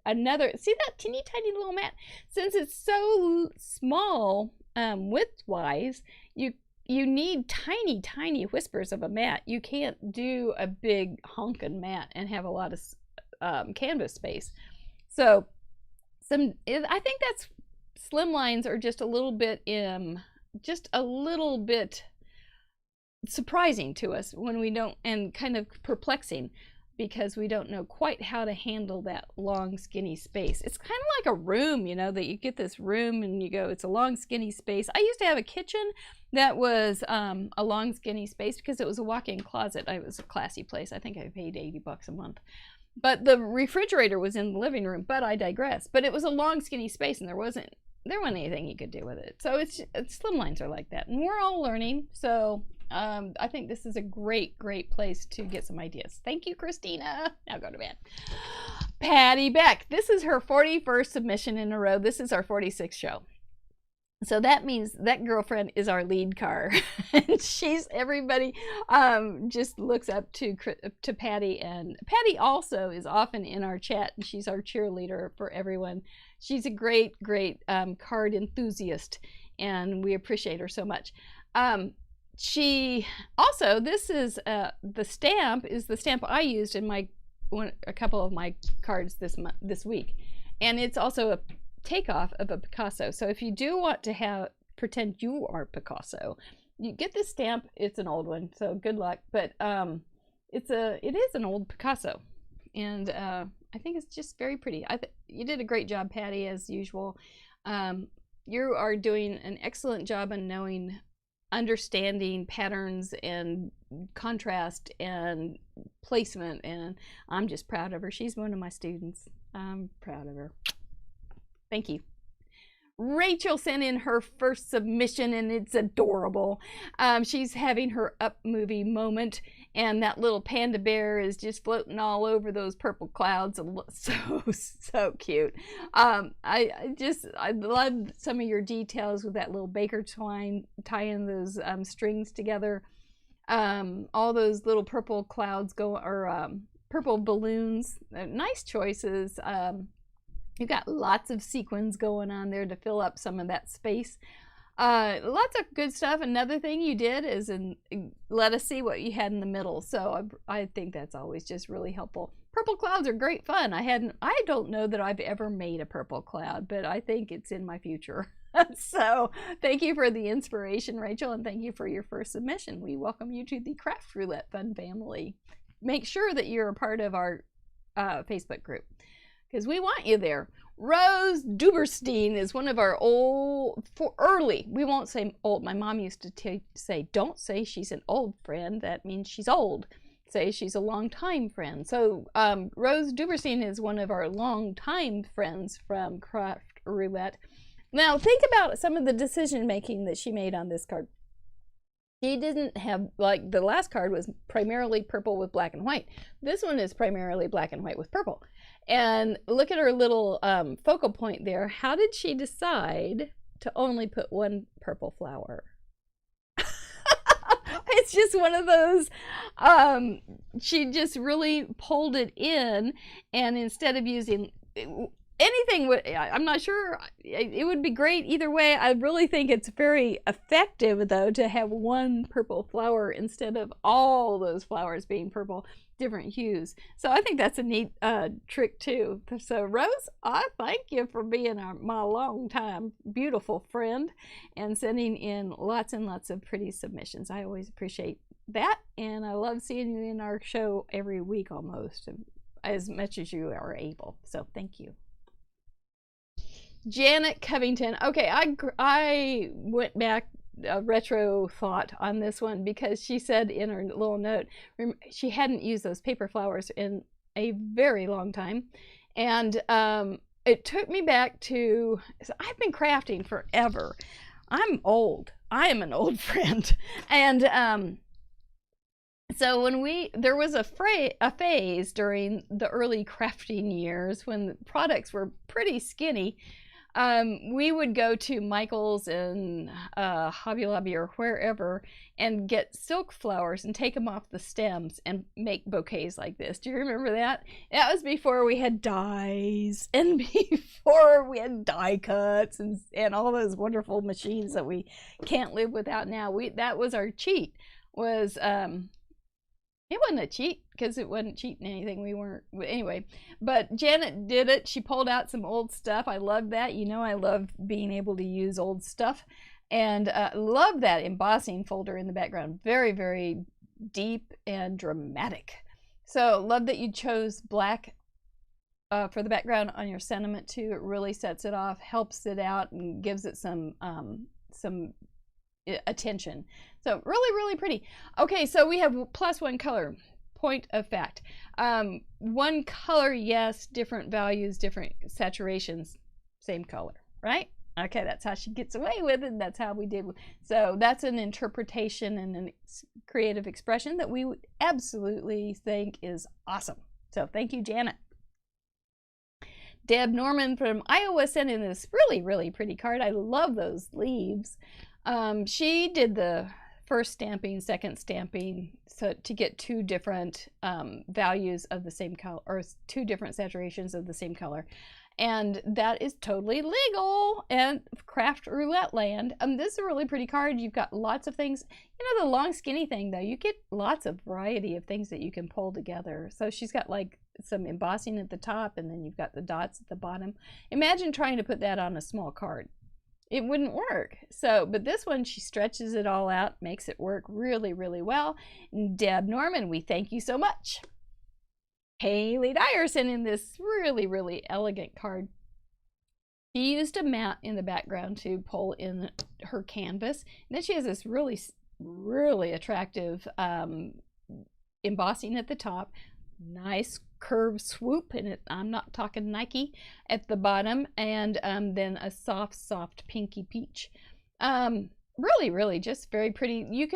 another, see that teeny tiny little mat? Since it's so small width-wise, you need tiny whispers of a mat. You can't do a big honking mat and have a lot of canvas space. So I think that's slimlines are just a little bit surprising to us when we don't, and kind of perplexing. because we don't know quite how to handle that long, skinny space. It's kind of like a room, you know, that you get this room and you go, it's a long, skinny space. I used to have a kitchen that was a long, skinny space because it was a walk-in closet. It was a classy place. I think I paid $80 a month. But the refrigerator was in the living room, but I digress. But it was a long, skinny space, and there wasn't anything you could do with it. So it's slimlines are like that, and we're all learning. So I think this is a great place to get some ideas. Thank you, Christina. Now go to bed. Patty Beck. This is her 41st submission in a row. This is our 46th show. So that means that girlfriend is our lead car. And everybody just looks up to Patty. And Patty also is often in our chat, and she's our cheerleader for everyone. She's a great card enthusiast, and we appreciate her so much. She also, this is the stamp I used in a couple of my cards this week, and it's also a takeoff of a Picasso. So if you do want to pretend you are Picasso, you get this stamp. It's an old one, so good luck. But it is an old Picasso, and I think it's just very pretty. You did a great job, Patty, as usual. You are doing an excellent job on understanding patterns and contrast and placement, and I'm just proud of her. She's one of my students. I'm proud of her. Thank you. Rachel sent in her first submission, and it's adorable. She's having her up movie moment, and that little panda bear is just floating all over those purple clouds. So cute. I love some of your details with that little baker twine tying those strings together. All those little purple clouds purple balloons. Nice choices. You've got lots of sequins going on there to fill up some of that space. Lots of good stuff. Another thing you did is let us see what you had in the middle. So I think that's always just really helpful. Purple clouds are great fun. I don't know that I've ever made a purple cloud, but I think it's in my future. So thank you for the inspiration, Rachel, and thank you for your first submission. We welcome you to the Craft Roulette Fun family. Make sure that you're a part of our Facebook group, because we want you there. Rose Duberstein is one of our early, we won't say old. My mom used to say, don't say she's an old friend. That means she's old. Say she's a long-time friend. So Rose Duberstein is one of our long-time friends from Craft Roulette. Now think about some of the decision-making that she made on this card. She didn't have, like the last card was primarily purple with black and white. This one is primarily black and white with purple. And look at her little focal point there. How did she decide to only put one purple flower? It's just one of those, she just really pulled it in, and instead of using anything, I'm not sure, it would be great either way. I really think it's very effective, though, to have one purple flower instead of all those flowers being purple, different hues. So I think that's a neat trick, too. So, Rose, I thank you for being my long-time beautiful friend and sending in lots and lots of pretty submissions. I always appreciate that, and I love seeing you in our show every week almost, as much as you are able. So, thank you. Janet Covington. Okay, I went back a retro thought on this one because she said in her little note she hadn't used those paper flowers in a very long time, and it took me back to, I've been crafting forever. I'm old. I am an old friend, and so there was a phase during the early crafting years when the products were pretty skinny. We would go to Michael's and Hobby Lobby or wherever and get silk flowers and take them off the stems and make bouquets like this. Do you remember that? That was before we had dyes and before we had die cuts and all those wonderful machines that we can't live without now. That was our cheat. It wasn't a cheat because it wasn't cheating anything. We weren't, anyway. But Janet did it. She pulled out some old stuff. I love that. You know, I love being able to use old stuff. And love that embossing folder in the background. Very, very deep and dramatic. So love that you chose black for the background on your sentiment too. It really sets it off, helps it out, and gives it some attention. So really, really pretty. Okay, so we have plus one color. Point of fact. One color, yes, different values, different saturations, same color, right? Okay, that's how she gets away with it. That's how we did. So that's an interpretation and a creative expression that we would absolutely think is awesome. So thank you, Janet. Deb Norman from Iowa sent in this really, really pretty card. I love those leaves. She did the first stamping, second stamping, so to get two different values of the same color, or two different saturations of the same color. And that is totally legal and craft roulette land. This is a really pretty card. You've got lots of things. You know, the long skinny thing though, you get lots of variety of things that you can pull together. So she's got like some embossing at the top, and then you've got the dots at the bottom. Imagine trying to put that on a small card. It wouldn't work. So, but this one, she stretches it all out, makes it work really, really well. Deb Norman, we thank you so much. Haley Dyer sent in this really, really elegant card. She used a mat in the background to pull in her canvas. And then she has this really, really attractive embossing at the top. Nice curved swoop, and I'm not talking Nike, at the bottom, and then a soft pinky peach. Really, really just very pretty. You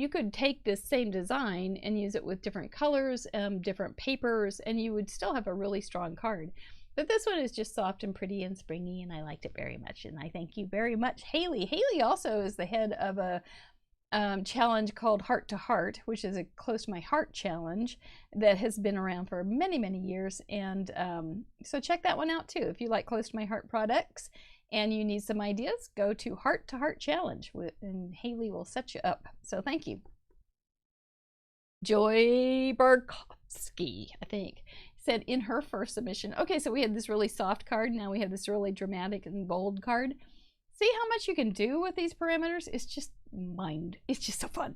could take this same design and use it with different colors, different papers, and you would still have a really strong card. But this one is just soft and pretty and springy, and I liked it very much, and I thank you very much, Haley. Haley also is the head of a challenge called Heart to Heart, which is a Close to My Heart challenge that has been around for many, many years. And so check that one out too. If you like Close to My Heart products and you need some ideas, go to Heart Challenge, and Haley will set you up. So thank you. Joy Barkowski, I think, said in her first submission, okay, so we had this really soft card. Now we have this really dramatic and bold card. See how much you can do with these parameters? It's just it's just so fun.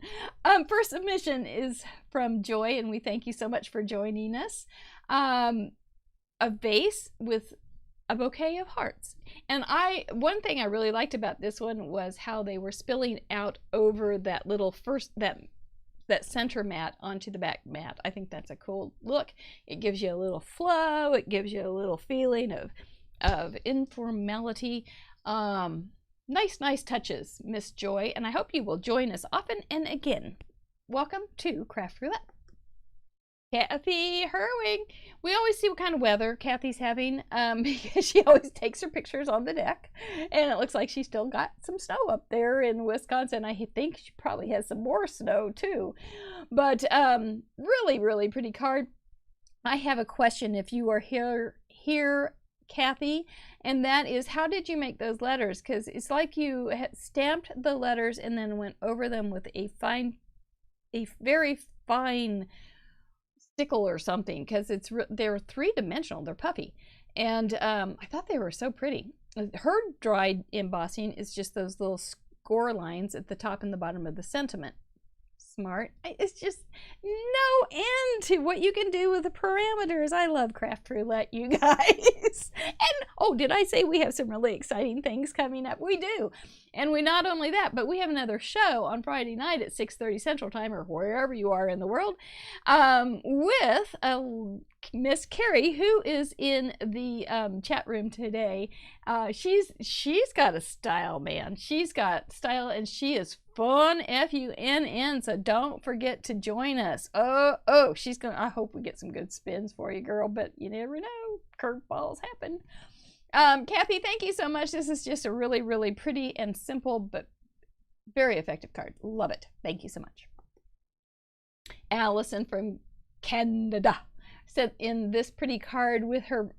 First submission is from Joy, and we thank you so much for joining us. A vase with a bouquet of hearts. And one thing I really liked about this one was how they were spilling out over that little that center mat onto the back mat. I think that's a cool look. It gives you a little flow. It gives you a little feeling of informality. Nice touches, Miss Joy, and I hope you will join us often and again. Welcome to Craft Roulette. Kathy Herwig. We always see what kind of weather Kathy's having because she always takes her pictures on the deck, and it looks like she's still got some snow up there in Wisconsin. I think she probably has some more snow too, but really, really pretty card. I have a question if you are here, Kathy, and that is, how did you make those letters? Because it's like you stamped the letters and then went over them with a very fine stickle or something, because they're three-dimensional, they're puffy, and I thought they were so pretty. Her dried embossing is just those little score lines at the top and the bottom of the sentiment. Smart. It's just no end to what you can do with the parameters. I love Craft Roulette, you guys. And oh, did I say we have some really exciting things coming up? We do. And we not only that, but we have another show on Friday night at 6:30 Central Time, or wherever you are in the world, with Miss Carrie, who is in the chat room today. She's got a style, man. She's got style, and she is fun, F-U-N-N, so don't forget to join us. She's gonna, I hope we get some good spins for you, girl, but you never know. Curveballs happen. Kathy, thank you so much. This is just a really, really pretty and simple, but very effective card. Love it. Thank you so much. Allison from Canada said in this pretty card with her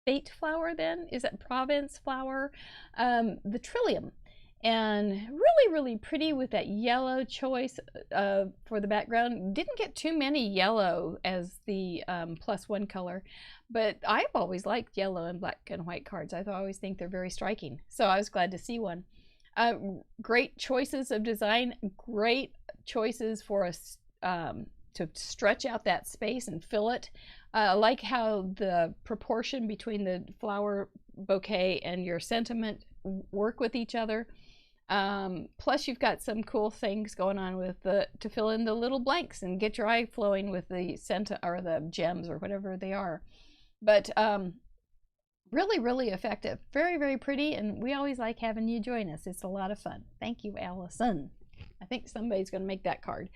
fate flower, then is that Provence flower, the Trillium, and really, really pretty with that yellow choice for the background. Didn't get too many yellow as the +1 color, but I've always liked yellow and black and white cards. I always think they're very striking, so I was glad to see one. Great choices of design, great choices for a to stretch out that space and fill it. I like how the proportion between the flower bouquet and your sentiment work with each other. Plus you've got some cool things going on with to fill in the little blanks and get your eye flowing with the or the gems or whatever they are. But really, really effective. Very, very pretty, and we always like having you join us. It's a lot of fun. Thank you, Allison. I think somebody's going to make that card.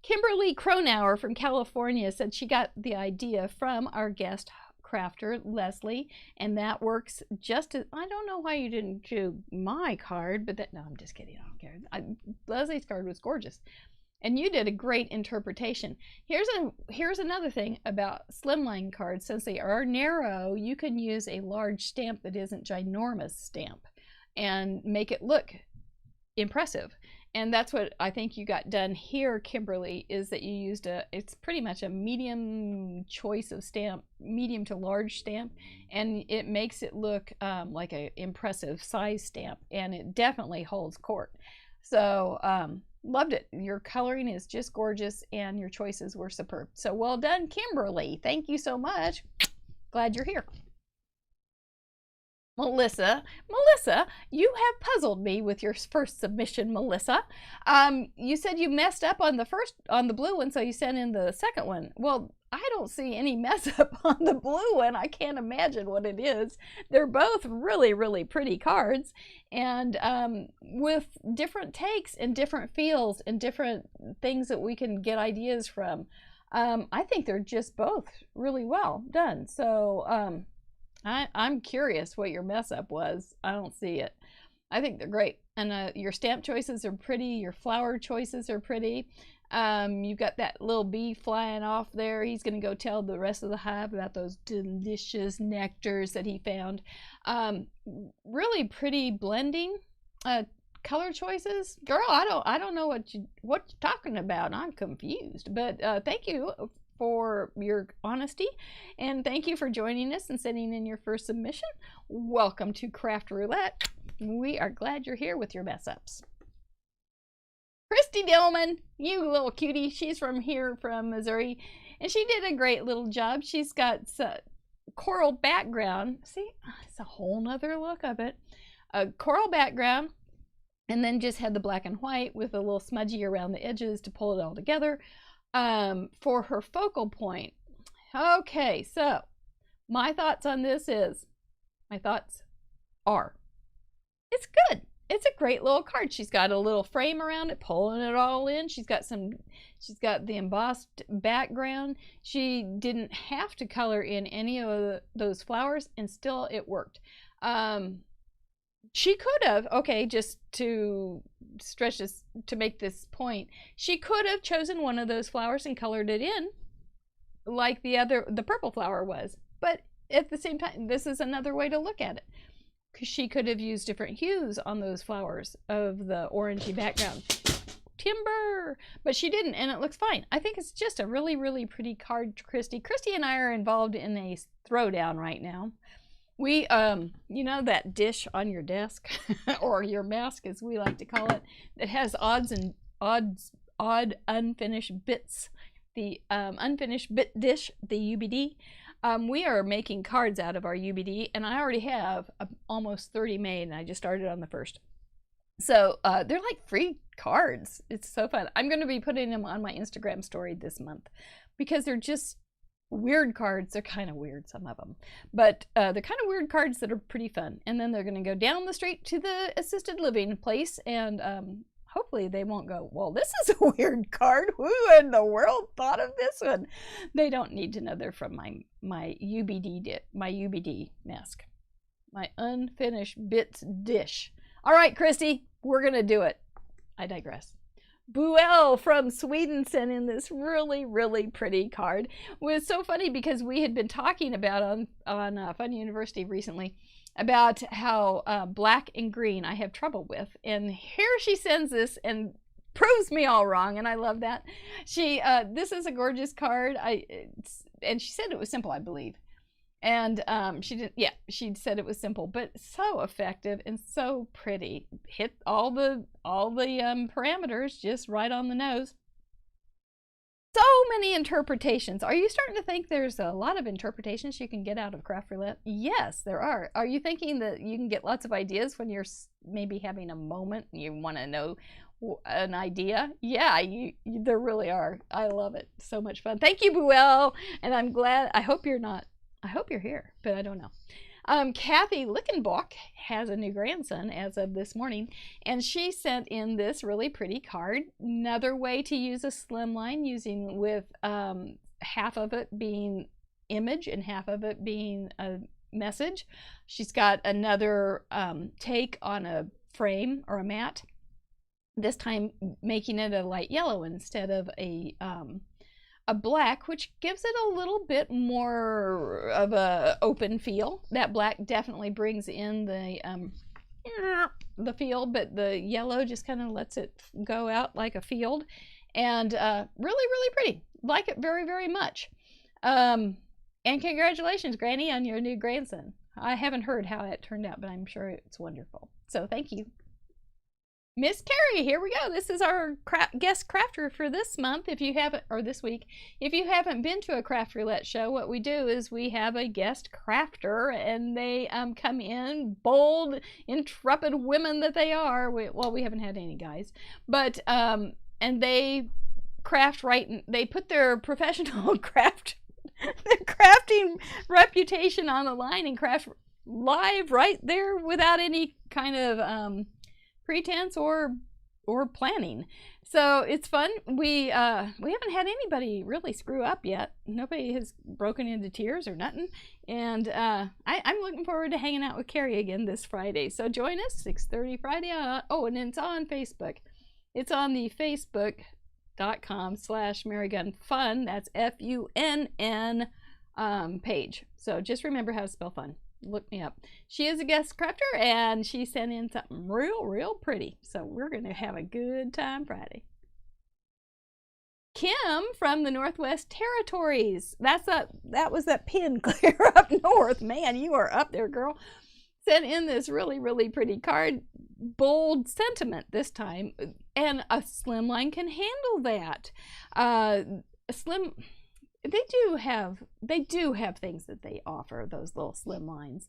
Kimberly Cronauer from California said she got the idea from our guest crafter, Leslie, and that works just as, I don't know why you didn't do my card, but no, I'm just kidding. I don't care. Leslie's card was gorgeous. And you did a great interpretation. Here's another thing about slimline cards. Since they are narrow, you can use a large stamp that isn't ginormous stamp and make it look impressive. And that's what I think you got done here, Kimberly, is that you used it's pretty much a medium choice of stamp, medium to large stamp, and it makes it look like an impressive size stamp, and it definitely holds court. So, loved it. Your coloring is just gorgeous and your choices were superb. So well done, Kimberly. Thank you so much. Glad you're here. Melissa, you have puzzled me with your first submission, Melissa. You said you messed up on the blue one, so you sent in the second one. Well, I don't see any mess up on the blue one. I can't imagine what it is. They're both really, really pretty cards, and with different takes and different feels and different things that we can get ideas from. I think they're just both really well done. So I'm curious what your mess up was. I don't see it. I think they're great. And your stamp choices are pretty. Your flower choices are pretty. You've got that little bee flying off there. He's going to go tell the rest of the hive about those delicious nectars that he found. Really pretty blending. Color choices. Girl, I don't know what you're talking about. I'm confused. But thank you for your honesty, and thank you for joining us and sending in your first submission. Welcome to Craft Roulette. We are glad you're here with your mess ups. Christy Dillman, you little cutie. She's from Missouri, and she did a great little job. She's got coral background. See, it's a whole nother look of it. A coral background, and then just had the black and white with a little smudgy around the edges to pull it all together. For her focal point. Okay, so my thoughts on this are, it's good. It's a great little card. She's got a little frame around it, pulling it all in. She's got the embossed background. She didn't have to color in any of those flowers, and still it worked. She could have, okay, just to stretch this, to make this point, she could have chosen one of those flowers and colored it in like the purple flower was. But at the same time, this is another way to look at it. Because she could have used different hues on those flowers of the orangey background. Timber! But she didn't, and it looks fine. I think it's just a really, really pretty card, Christy. Christy and I are involved in a throwdown right now. We, you know that dish on your desk, or your mask as we like to call it, that has odd unfinished bits, the unfinished bit dish, the UBD. We are making cards out of our UBD, and I already have almost 30 made, and I just started on the first. So they're like free cards. It's so fun. I'm going to be putting them on my Instagram story this month because they're just weird cards. They're kind of weird, some of them, but they're kind of weird cards that are pretty fun. And then they're going to go down the street to the assisted living place, and hopefully they won't go, well, this is a weird card. Who in the world thought of this one? They don't need to know they're from my UBD mask, my unfinished bits dish. All right, Christy, we're going to do it. I digress. Buell from Sweden sent in this really, really pretty card. It was so funny because we had been talking about on Fun University recently about how black and green I have trouble with. And here she sends this and proves me all wrong, and I love that. This is a gorgeous card. And she said it was simple, I believe. And she said it was simple, but so effective and so pretty. Hit all the parameters just right on the nose. So many interpretations. Are you starting to think there's a lot of interpretations you can get out of Craft Roulette? Yes, there are. Are you thinking that you can get lots of ideas when you're maybe having a moment and you want to know an idea? Yeah, there really are. I love it. So much fun. Thank you, Buell. And I'm glad. I hope you're here, but I don't know. Kathy Lickenbach has a new grandson as of this morning, and she sent in this really pretty card. Another way to use a slimline, using with half of it being image and half of it being a message. She's got another take on a frame or a mat, this time making it a light yellow instead of a black, which gives it a little bit more of a open feel. That black definitely brings in the feel, but the yellow just kind of lets it go out like a field. And really, really pretty. Like it very, very much. And congratulations, Granny, on your new grandson. I haven't heard how it turned out, but I'm sure it's wonderful. So thank you. Miss Carrie, here we go. This is our guest crafter for this month. If you haven't, or this week, if you haven't been to a Craft Roulette show, what we do is we have a guest crafter, and they come in, bold, intrepid women that they are. We haven't had any guys, but and they craft right. They put their professional their crafting reputation on the line and craft live right there without any kind of pretense or planning. So it's fun. We haven't had anybody really screw up yet. Nobody has broken into tears or nothing. And I'm looking forward to hanging out with Carrie again this Friday. So join us 6:30 Friday. And it's on Facebook. It's on the facebook.com/MaryGunFun. That's FUNN page. So just remember how to spell fun. Look me up. She is a guest crafter, and she sent in something real pretty. So we're going to have a good time Friday. Kim from the Northwest Territories. That was that pin clear up north. Man, you are up there, girl. Sent in this really pretty card. Bold sentiment this time. And a slimline can handle that. They do have things that they offer, those little slim lines.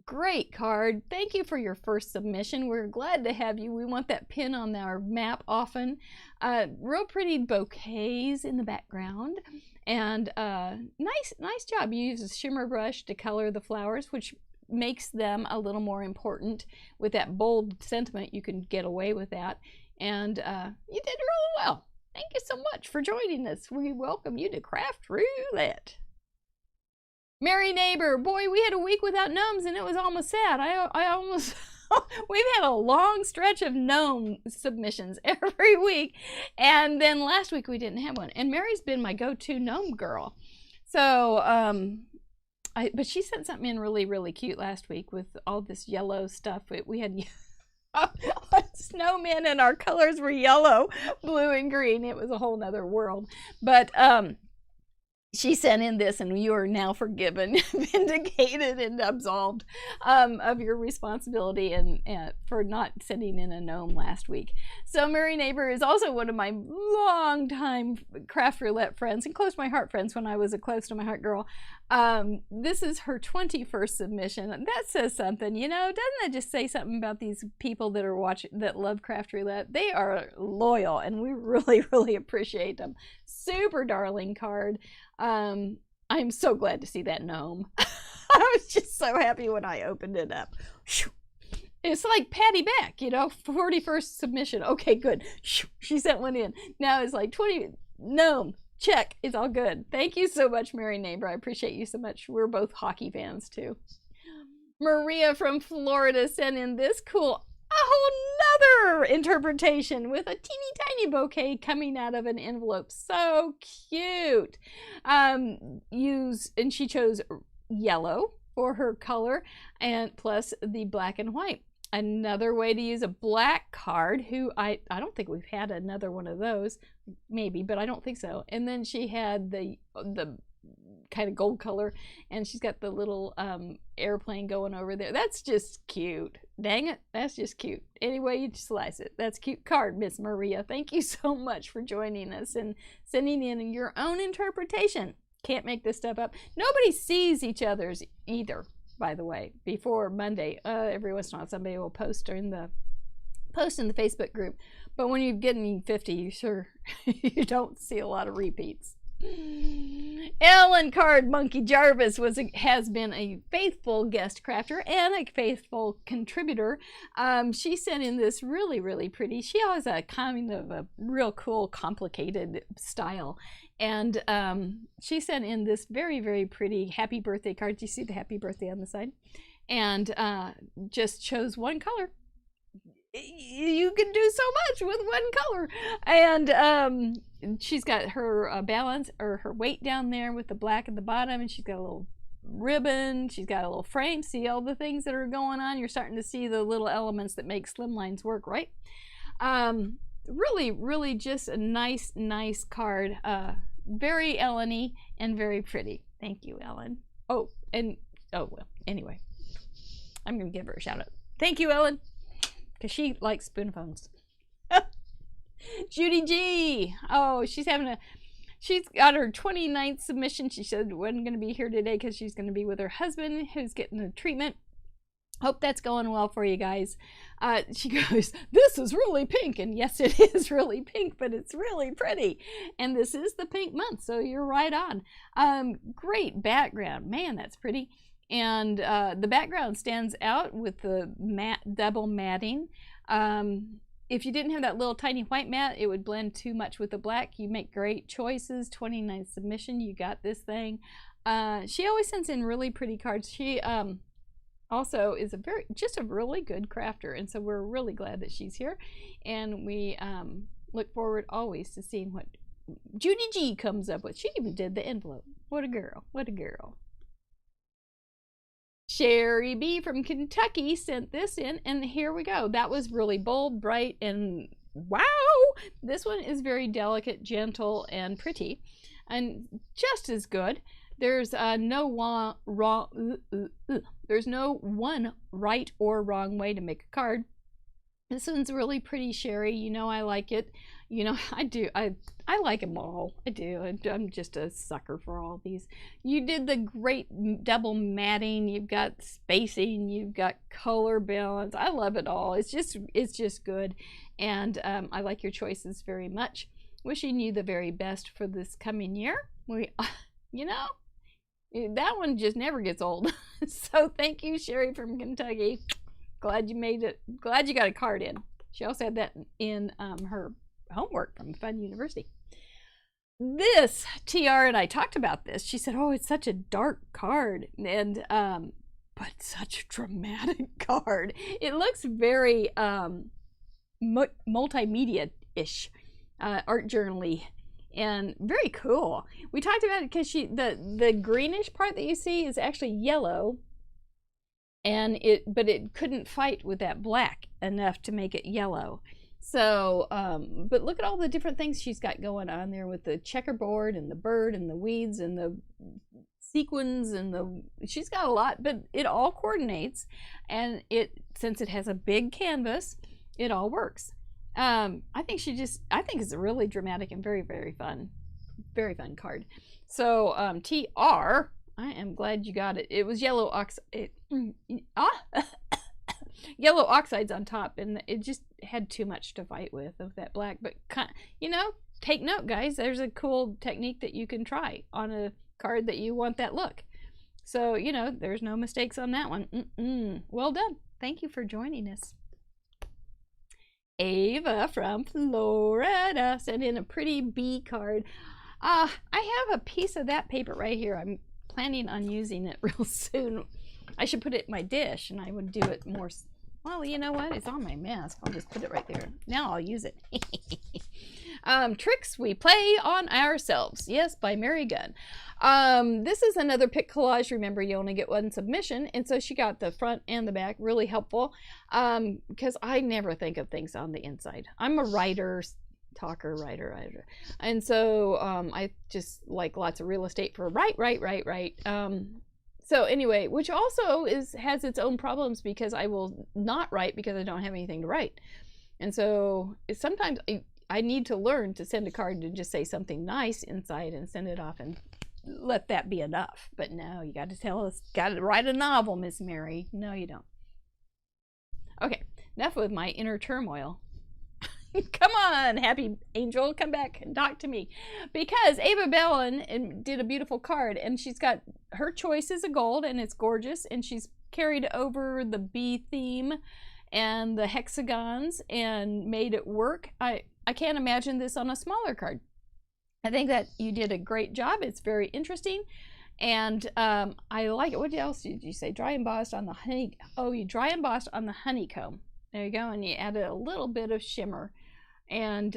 Great card. Thank you for your first submission. We're glad to have you. We want that pin on our map often. Real pretty bouquets in the background, and nice job. You use a shimmer brush to color the flowers, which makes them a little more important. With that bold sentiment, you can get away with that, and you did really well. Thank you so much for joining us. We welcome you to Craft Roulette. Merry Neighbor, boy, we had a week without gnomes and it was almost sad. I almost, we've had a long stretch of gnome submissions every week. And then last week we didn't have one. And Mary's been my go-to gnome girl. So, but she sent something in really cute last week with all this yellow stuff. We had snowmen and our colors were yellow, blue, and green. It was a whole nother world. But she sent in this, and you are now forgiven, vindicated, and absolved of your responsibility and for not sending in a gnome last week. So Mary Neighbor is also one of my longtime Craft Roulette friends and close to my heart friends when I was a close to my heart girl. This is her 21st submission. That says something, you know. Doesn't that just say something about these people that are watching, that love Craft Roulette? They are loyal, and we really appreciate them. Super darling card. I'm so glad to see that gnome. I was just so happy when I opened it up. It's like Patty Beck, you know, 41st submission. Okay, good. She sent one in. Now it's like 20 gnome. Check. It's all good. Thank you so much, Mary Neighbor. I appreciate you so much. We're both hockey fans too. Maria from Florida sent in this cool, a whole nother interpretation with a teeny tiny bouquet coming out of an envelope. So cute. And she chose yellow for her color, and plus the black and white. Another way to use a black card, who I don't think we've had another one of those, maybe, but I don't think so. And then she had the kind of gold color, and she's got the little airplane going over there. That's just cute. Dang it, that's just cute. Any way you slice it, that's a cute card, Miss Maria. Thank you so much for joining us and sending in your own interpretation. Can't make this stuff up. Nobody sees each other's either, by the way, before Monday. Every once in a while somebody will post in the Facebook group. But when you're getting 50, you sure you don't see a lot of repeats. Ellen Card Monkey Jarvis has been a faithful guest crafter and a faithful contributor. She sent in this really, really pretty. She has a kind of a real cool, complicated style. And she sent in this very, very pretty happy birthday card. Do you see the happy birthday on the side? And just chose one color. You can do so much with one color. And she's got her balance or her weight down there with the black at the bottom, and she's got a little ribbon, she's got a little frame. See all the things that are going on? You're starting to see the little elements that make slimlines work, right? Really, really just a nice card. Very Ellen-y and very pretty. Thank you, Ellen. Oh, well, anyway, I'm gonna give her a shout out. Thank you, Ellen, because she likes spoon phones. Judy G. Oh, she's got her 29th submission. She said wasn't going to be here today because she's going to be with her husband who's getting the treatment. Hope that's going well for you guys. She goes, this is really pink. And yes, it is really pink, but it's really pretty. And this is the pink month, so you're right on. Great background. Man, that's pretty. And the background stands out with the double matting. If you didn't have that little tiny white mat, it would blend too much with the black. You make great choices. 29th submission, you got this thing. She always sends in really pretty cards. She also is just a really good crafter, and so we're really glad that she's here. And we look forward always to seeing what Judy G comes up with. She even did the envelope. What a girl! What a girl! Sherry B from Kentucky sent this in, and here we go. That was really bold, bright, and wow! This one is very delicate, gentle, and pretty, and just as good. There's no one right or wrong way to make a card. This one's really pretty, Sherry. You know I like it. You know I do. I like them all. I do. I'm just a sucker for all these. You did the great double matting. You've got spacing. You've got color balance. I love it all. It's just good, and I like your choices very much. Wishing you the very best for this coming year. You know, that one just never gets old. So thank you, Sherry from Kentucky. Glad you made it. Glad you got a card in. She also had that in her homework from Fun University. This TR and I talked about this. She said, "Oh, it's such a dark card, and but such a dramatic card. It looks very multimedia-ish, art journal-y, and very cool." We talked about it because the greenish part that you see is actually yellow. And but it couldn't fight with that black enough to make it yellow. So, but look at all the different things she's got going on there with the checkerboard and the bird and the weeds and the sequins and she's got a lot, but it all coordinates. And since it has a big canvas, it all works. I think it's a really dramatic and very, very fun card. So, TR, I am glad you got it. It was yellow oxide. Yellow oxides on top, and it just had too much to fight with of that black. But you know, take note, guys. There's a cool technique that you can try on a card that you want that look. So you know, there's no mistakes on that one. Well done. Thank you for joining us. Ava from Florida sent in a pretty bee card. I have a piece of that paper right here. I'm planning on using it real soon. I should put it in my dish, and I would do it more. Well, you know what? It's on my mask. I'll just put it right there. Now I'll use it. Tricks we play on ourselves. Yes, by Mary Gunn. This is another pick collage. Remember, you only get one submission, and so she got the front and the back. Really helpful, because I never think of things on the inside. I'm a writer. Writer. And so I just like lots of real estate for write. So anyway, which also has its own problems because I will not write because I don't have anything to write. And so sometimes I need to learn to send a card and just say something nice inside and send it off and let that be enough. But no, you got to tell us, got to write a novel, Miss Mary. No, you don't. Okay, enough with my inner turmoil. Come on, happy angel, come back and talk to me. Because Ava Bellin did a beautiful card, and she's got her choice is a gold, and it's gorgeous, and she's carried over the bee theme and the hexagons and made it work. I can't imagine this on a smaller card. I think that you did a great job. It's very interesting, and I like it. What else did you say? Dry embossed on the honey. Oh, you dry embossed on the honeycomb. There you go, and you added a little bit of shimmer, and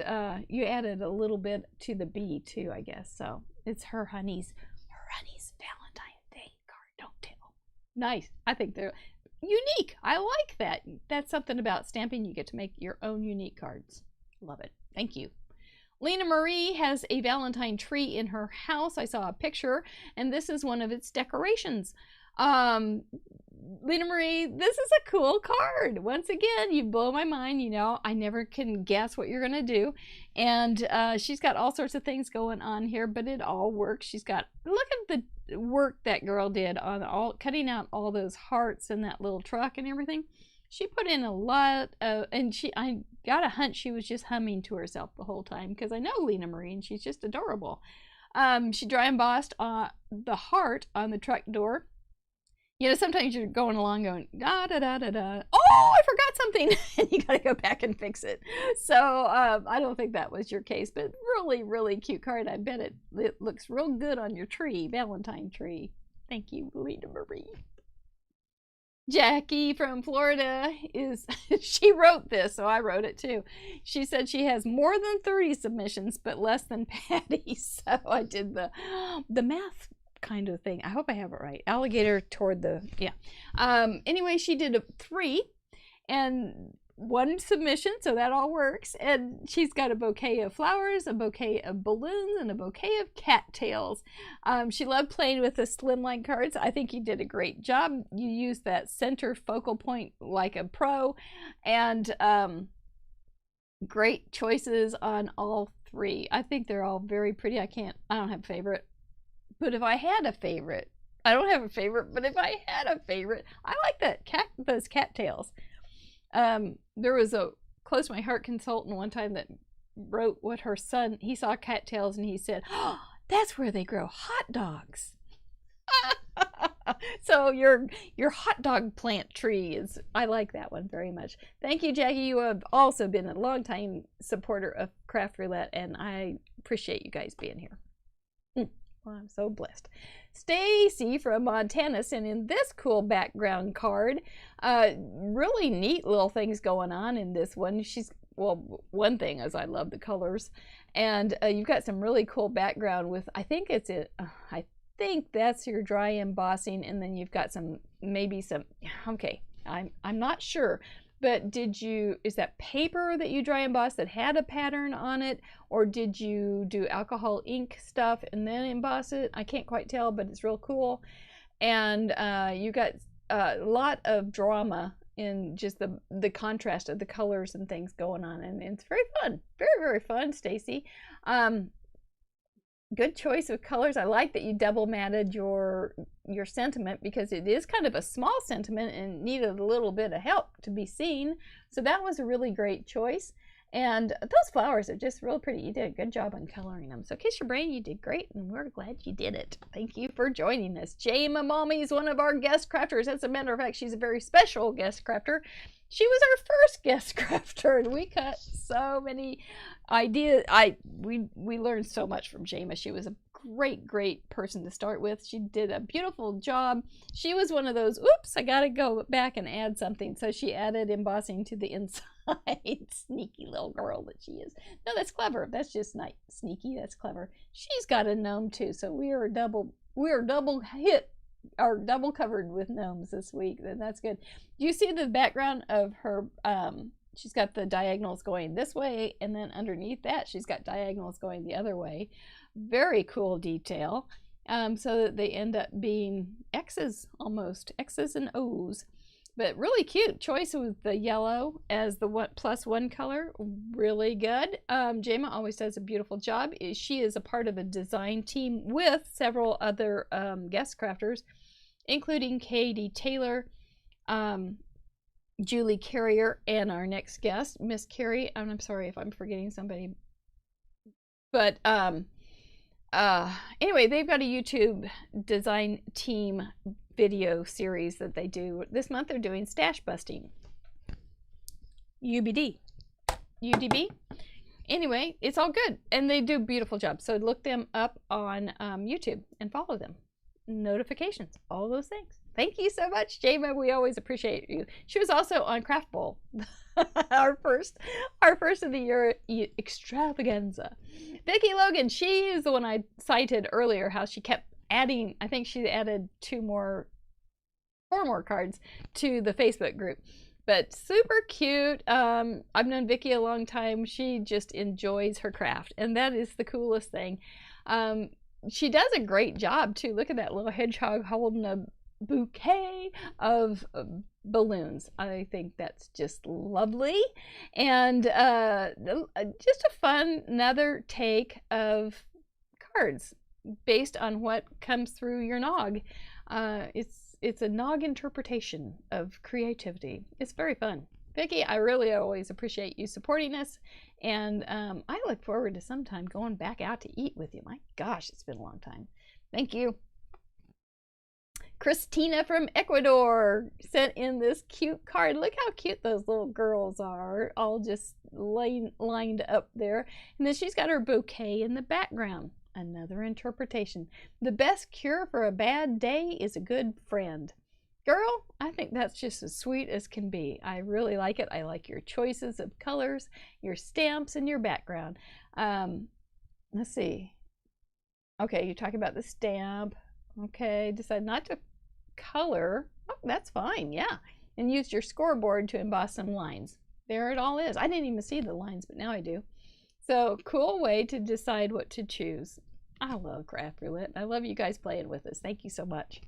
you added a little bit to the bee too, I guess. So it's her honey's Valentine's Day card. Don't tell. Nice. I think they're unique. I like that. That's something about stamping. You get to make your own unique cards. Love it. Thank you. Lena Marie has a Valentine tree in her house. I saw a picture, and this is one of its decorations. Lena Marie, this is a cool card. Once again, you blow my mind. You know, I never can guess what you're going to do. And she's got all sorts of things going on here, but it all works. She's got, look at the work that girl did on cutting out all those hearts and that little truck and everything. She put in a lot of, and I got a hunch she was just humming to herself the whole time, because I know Lena Marie and she's just adorable. She dry embossed the heart on the truck door. You know, sometimes you're going along going, da da da da da. Oh, I forgot something. And you got to go back and fix it. So I don't think that was your case, but really, really cute card. I bet it looks real good on your tree, Valentine tree. Thank you, Lena Marie. Jackie from Florida she wrote this, so I wrote it too. She said she has more than 30 submissions, but less than Patty. So I did the math kind of thing. I hope I have it right. Alligator toward the, yeah. Anyway, she did 3 and 1 submission, so that all works. And she's got a bouquet of flowers, a bouquet of balloons, and a bouquet of cattails. She loved playing with the slimline cards. I think you did a great job. You used that center focal point like a pro, and great choices on all 3. I think they're all very pretty. I don't have a favorite, but if I had a favorite, I don't have a favorite, but if I had a favorite, I like those cattails. There was a close to my heart consultant one time that wrote what her son, he saw cattails and he said, oh, that's where they grow hot dogs. So your hot dog plant tree is, I like that one very much. Thank you, Jackie. You have also been a longtime supporter of Craft Roulette, and I appreciate you guys being here. Well, I'm so blessed. Stacy from Montana sent in this cool background card. Really neat little things going on in this one. Well, one thing is I love the colors, and you've got some really cool background with, I think that's your dry embossing, and then you've got maybe some, okay, I'm not sure. But is that paper that you dry embossed that had a pattern on it, or did you do alcohol ink stuff and then emboss it? I can't quite tell, but it's real cool. And you got a lot of drama in just the contrast of the colors and things going on, and it's very fun, very, very fun, Stacy. Good choice of colors. I like that you double matted your sentiment, because it is kind of a small sentiment and needed a little bit of help to be seen. So that was a really great choice. And those flowers are just real pretty. You did a good job on coloring them. So kiss your brain, you did great, and we're glad you did it. Thank you for joining us. Jayma Mommy is one of our guest crafters. As a matter of fact, she's a very special guest crafter. She was our first guest crafter, and we cut so many ideas. We learned so much from Jayma. She was a great person to start with. She did a beautiful job. She was one of those, oops, I gotta go back and add something. So she added embossing to the inside. Sneaky little girl that she is. No, that's clever. That's just not sneaky. That's clever. She's got a gnome too. So we are double hit, or double covered with gnomes this week. Then that's good. Do you see the background of her? She's got the diagonals going this way, and then underneath that she's got diagonals going the other way. Very cool detail. so that they end up being X's almost, X's and O's. But really cute choice with the yellow as the +1 color. Really good. Jayma always does a beautiful job. She is a part of a design team with several other guest crafters, including Katie Taylor, Julie Carrier, and our next guest, Miss Carrie. I'm sorry if I'm forgetting somebody. But anyway, they've got a YouTube design team video series that they do. This month they're doing stash busting. UBD. UDB. Anyway, it's all good. And they do a beautiful job. So look them up on YouTube and follow them. Notifications, all those things. Thank you so much, Jayma. We always appreciate you. She was also on Craft Bowl, our first of the year extravaganza. Vicki Logan, she is the one I cited earlier, how she kept adding, I think she added 4 more cards to the Facebook group. But super cute. I've known Vicki a long time. She just enjoys her craft, and that is the coolest thing. She does a great job too. Look at that little hedgehog holding a bouquet of balloons. I think that's just lovely, and just a fun another take of cards based on what comes through your nog. It's a nog interpretation of creativity. It's very fun. Vicki, I really always appreciate you supporting us, and I look forward to sometime going back out to eat with you. My gosh, it's been a long time. Thank you. Christina from Ecuador sent in this cute card. Look how cute those little girls are, all just lined up there. And then she's got her bouquet in the background. Another interpretation. The best cure for a bad day is a good friend. Girl, I think that's just as sweet as can be. I really like it. I like your choices of colors, your stamps, and your background. Let's see. Okay, you're talking about the stamp. Okay, decide not to color. Oh, that's fine, yeah. And use your scoreboard to emboss some lines. There it all is. I didn't even see the lines, but now I do. So, cool way to decide what to choose. I love Craft Roulette. I love you guys playing with us. Thank you so much.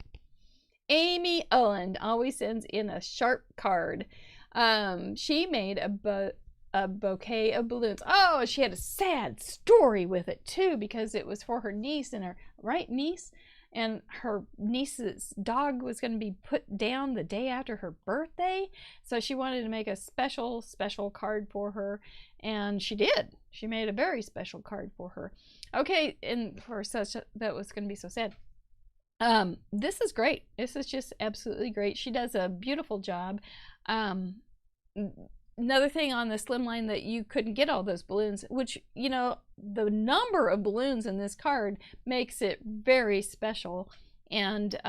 Amy Ulland always sends in a sharp card. She made a bouquet of balloons. Oh, she had a sad story with it too, because it was for her niece and her niece, and her niece's dog was going to be put down the day after her birthday, so she wanted to make a special card for her, and she did. She made a very special card for her. Okay, and for such that was going to be so sad. This is great. This is just absolutely great. She does a beautiful job. Another thing on the slimline that you couldn't get all those balloons, which, you know, the number of balloons in this card makes it very special, and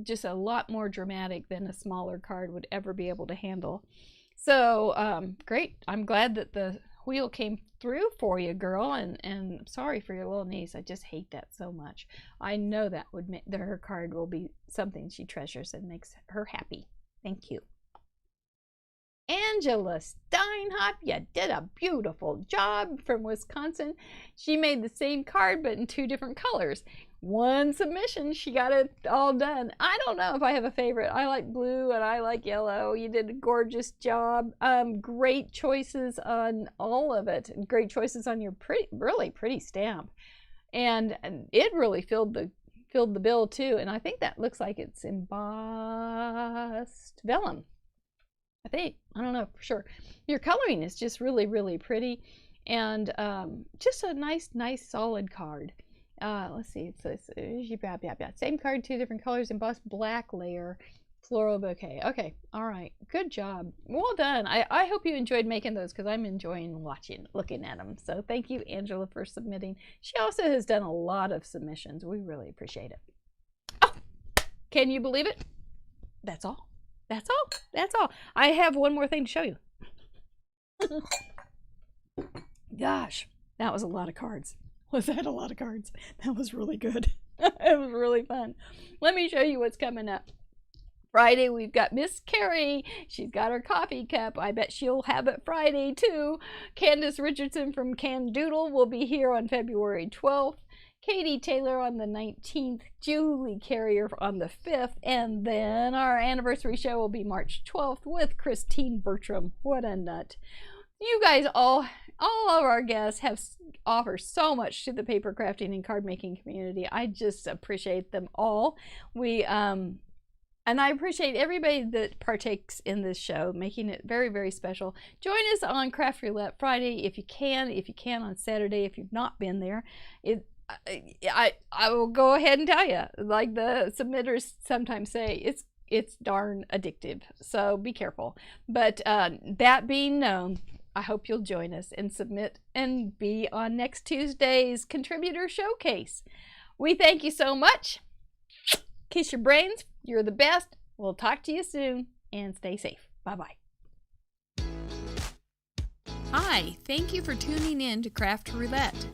just a lot more dramatic than a smaller card would ever be able to handle. So great. I'm glad that the wheel came through for you, girl, and sorry for your little niece. I just hate that so much. I know that would make her card will be something she treasures and makes her happy. Thank you. Angela Steinhoff, you did a beautiful job, from Wisconsin. She made the same card but in 2 different colors. One submission, she got it all done. I don't know if I have a favorite. I like blue and I like yellow. You did a gorgeous job. Great choices on all of it. Great choices on your really pretty stamp. And it really filled the bill too. And I think that looks like it's embossed vellum. I think. I don't know for sure. Your coloring is just really, really pretty, and just a nice solid card. Let's see. It's same card, 2 different colors, embossed black layer, floral bouquet. Okay, all right, good job. Well done. I hope you enjoyed making those, because I'm enjoying looking at them. So thank you, Angela, for submitting. She also has done a lot of submissions. We really appreciate it. Oh, can you believe it? That's all. That's all. That's all. I have one more thing to show you. Gosh, that was a lot of cards. Was that a lot of cards? That was really good. It was really fun. Let me show you what's coming up. Friday, we've got Miss Carrie. She's got her coffee cup. I bet she'll have it Friday, too. Candace Richardson from Can Doodle will be here on February 12th. Katie Taylor on the 19th, Julie Carrier on the 5th, and then our anniversary show will be March 12th with Christine Bertram. What a nut. You guys all of our guests have offered so much to the paper crafting and card making community. I just appreciate them all. And I appreciate everybody that partakes in this show, making it very, very special. Join us on Craft Roulette Friday if you can. If you can on Saturday, if you've not been there. I will go ahead and tell you, like the submitters sometimes say, it's darn addictive. So be careful. But that being known, I hope you'll join us and submit and be on next Tuesday's Contributor Showcase. We thank you so much. Kiss your brains. You're the best. We'll talk to you soon, and stay safe. Bye-bye. Hi, thank you for tuning in to Craft Roulette.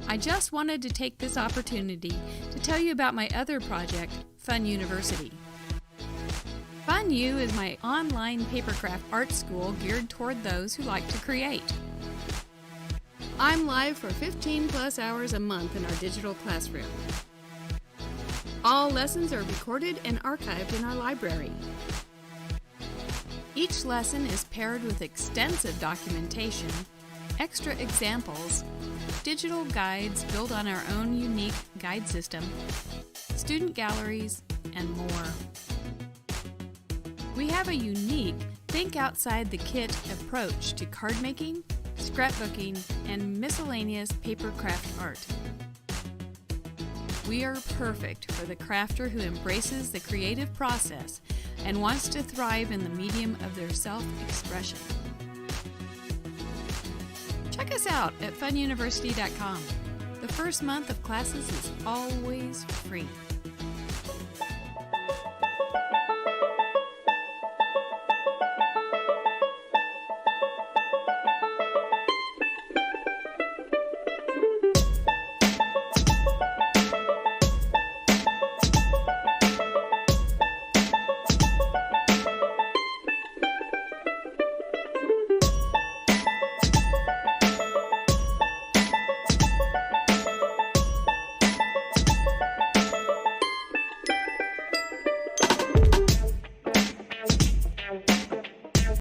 I just wanted to take this opportunity to tell you about my other project, Fun University. Fun U is my online papercraft art school geared toward those who like to create. I'm live for 15 plus hours a month in our digital classroom. All lessons are recorded and archived in our library. Each lesson is paired with extensive documentation, extra examples, digital guides built on our own unique guide system, student galleries, and more. We have a unique think outside the kit approach to card making, scrapbooking, and miscellaneous papercraft art. We are perfect for the crafter who embraces the creative process and wants to thrive in the medium of their self-expression. Check us out at fununiversity.com. The first month of classes is always free.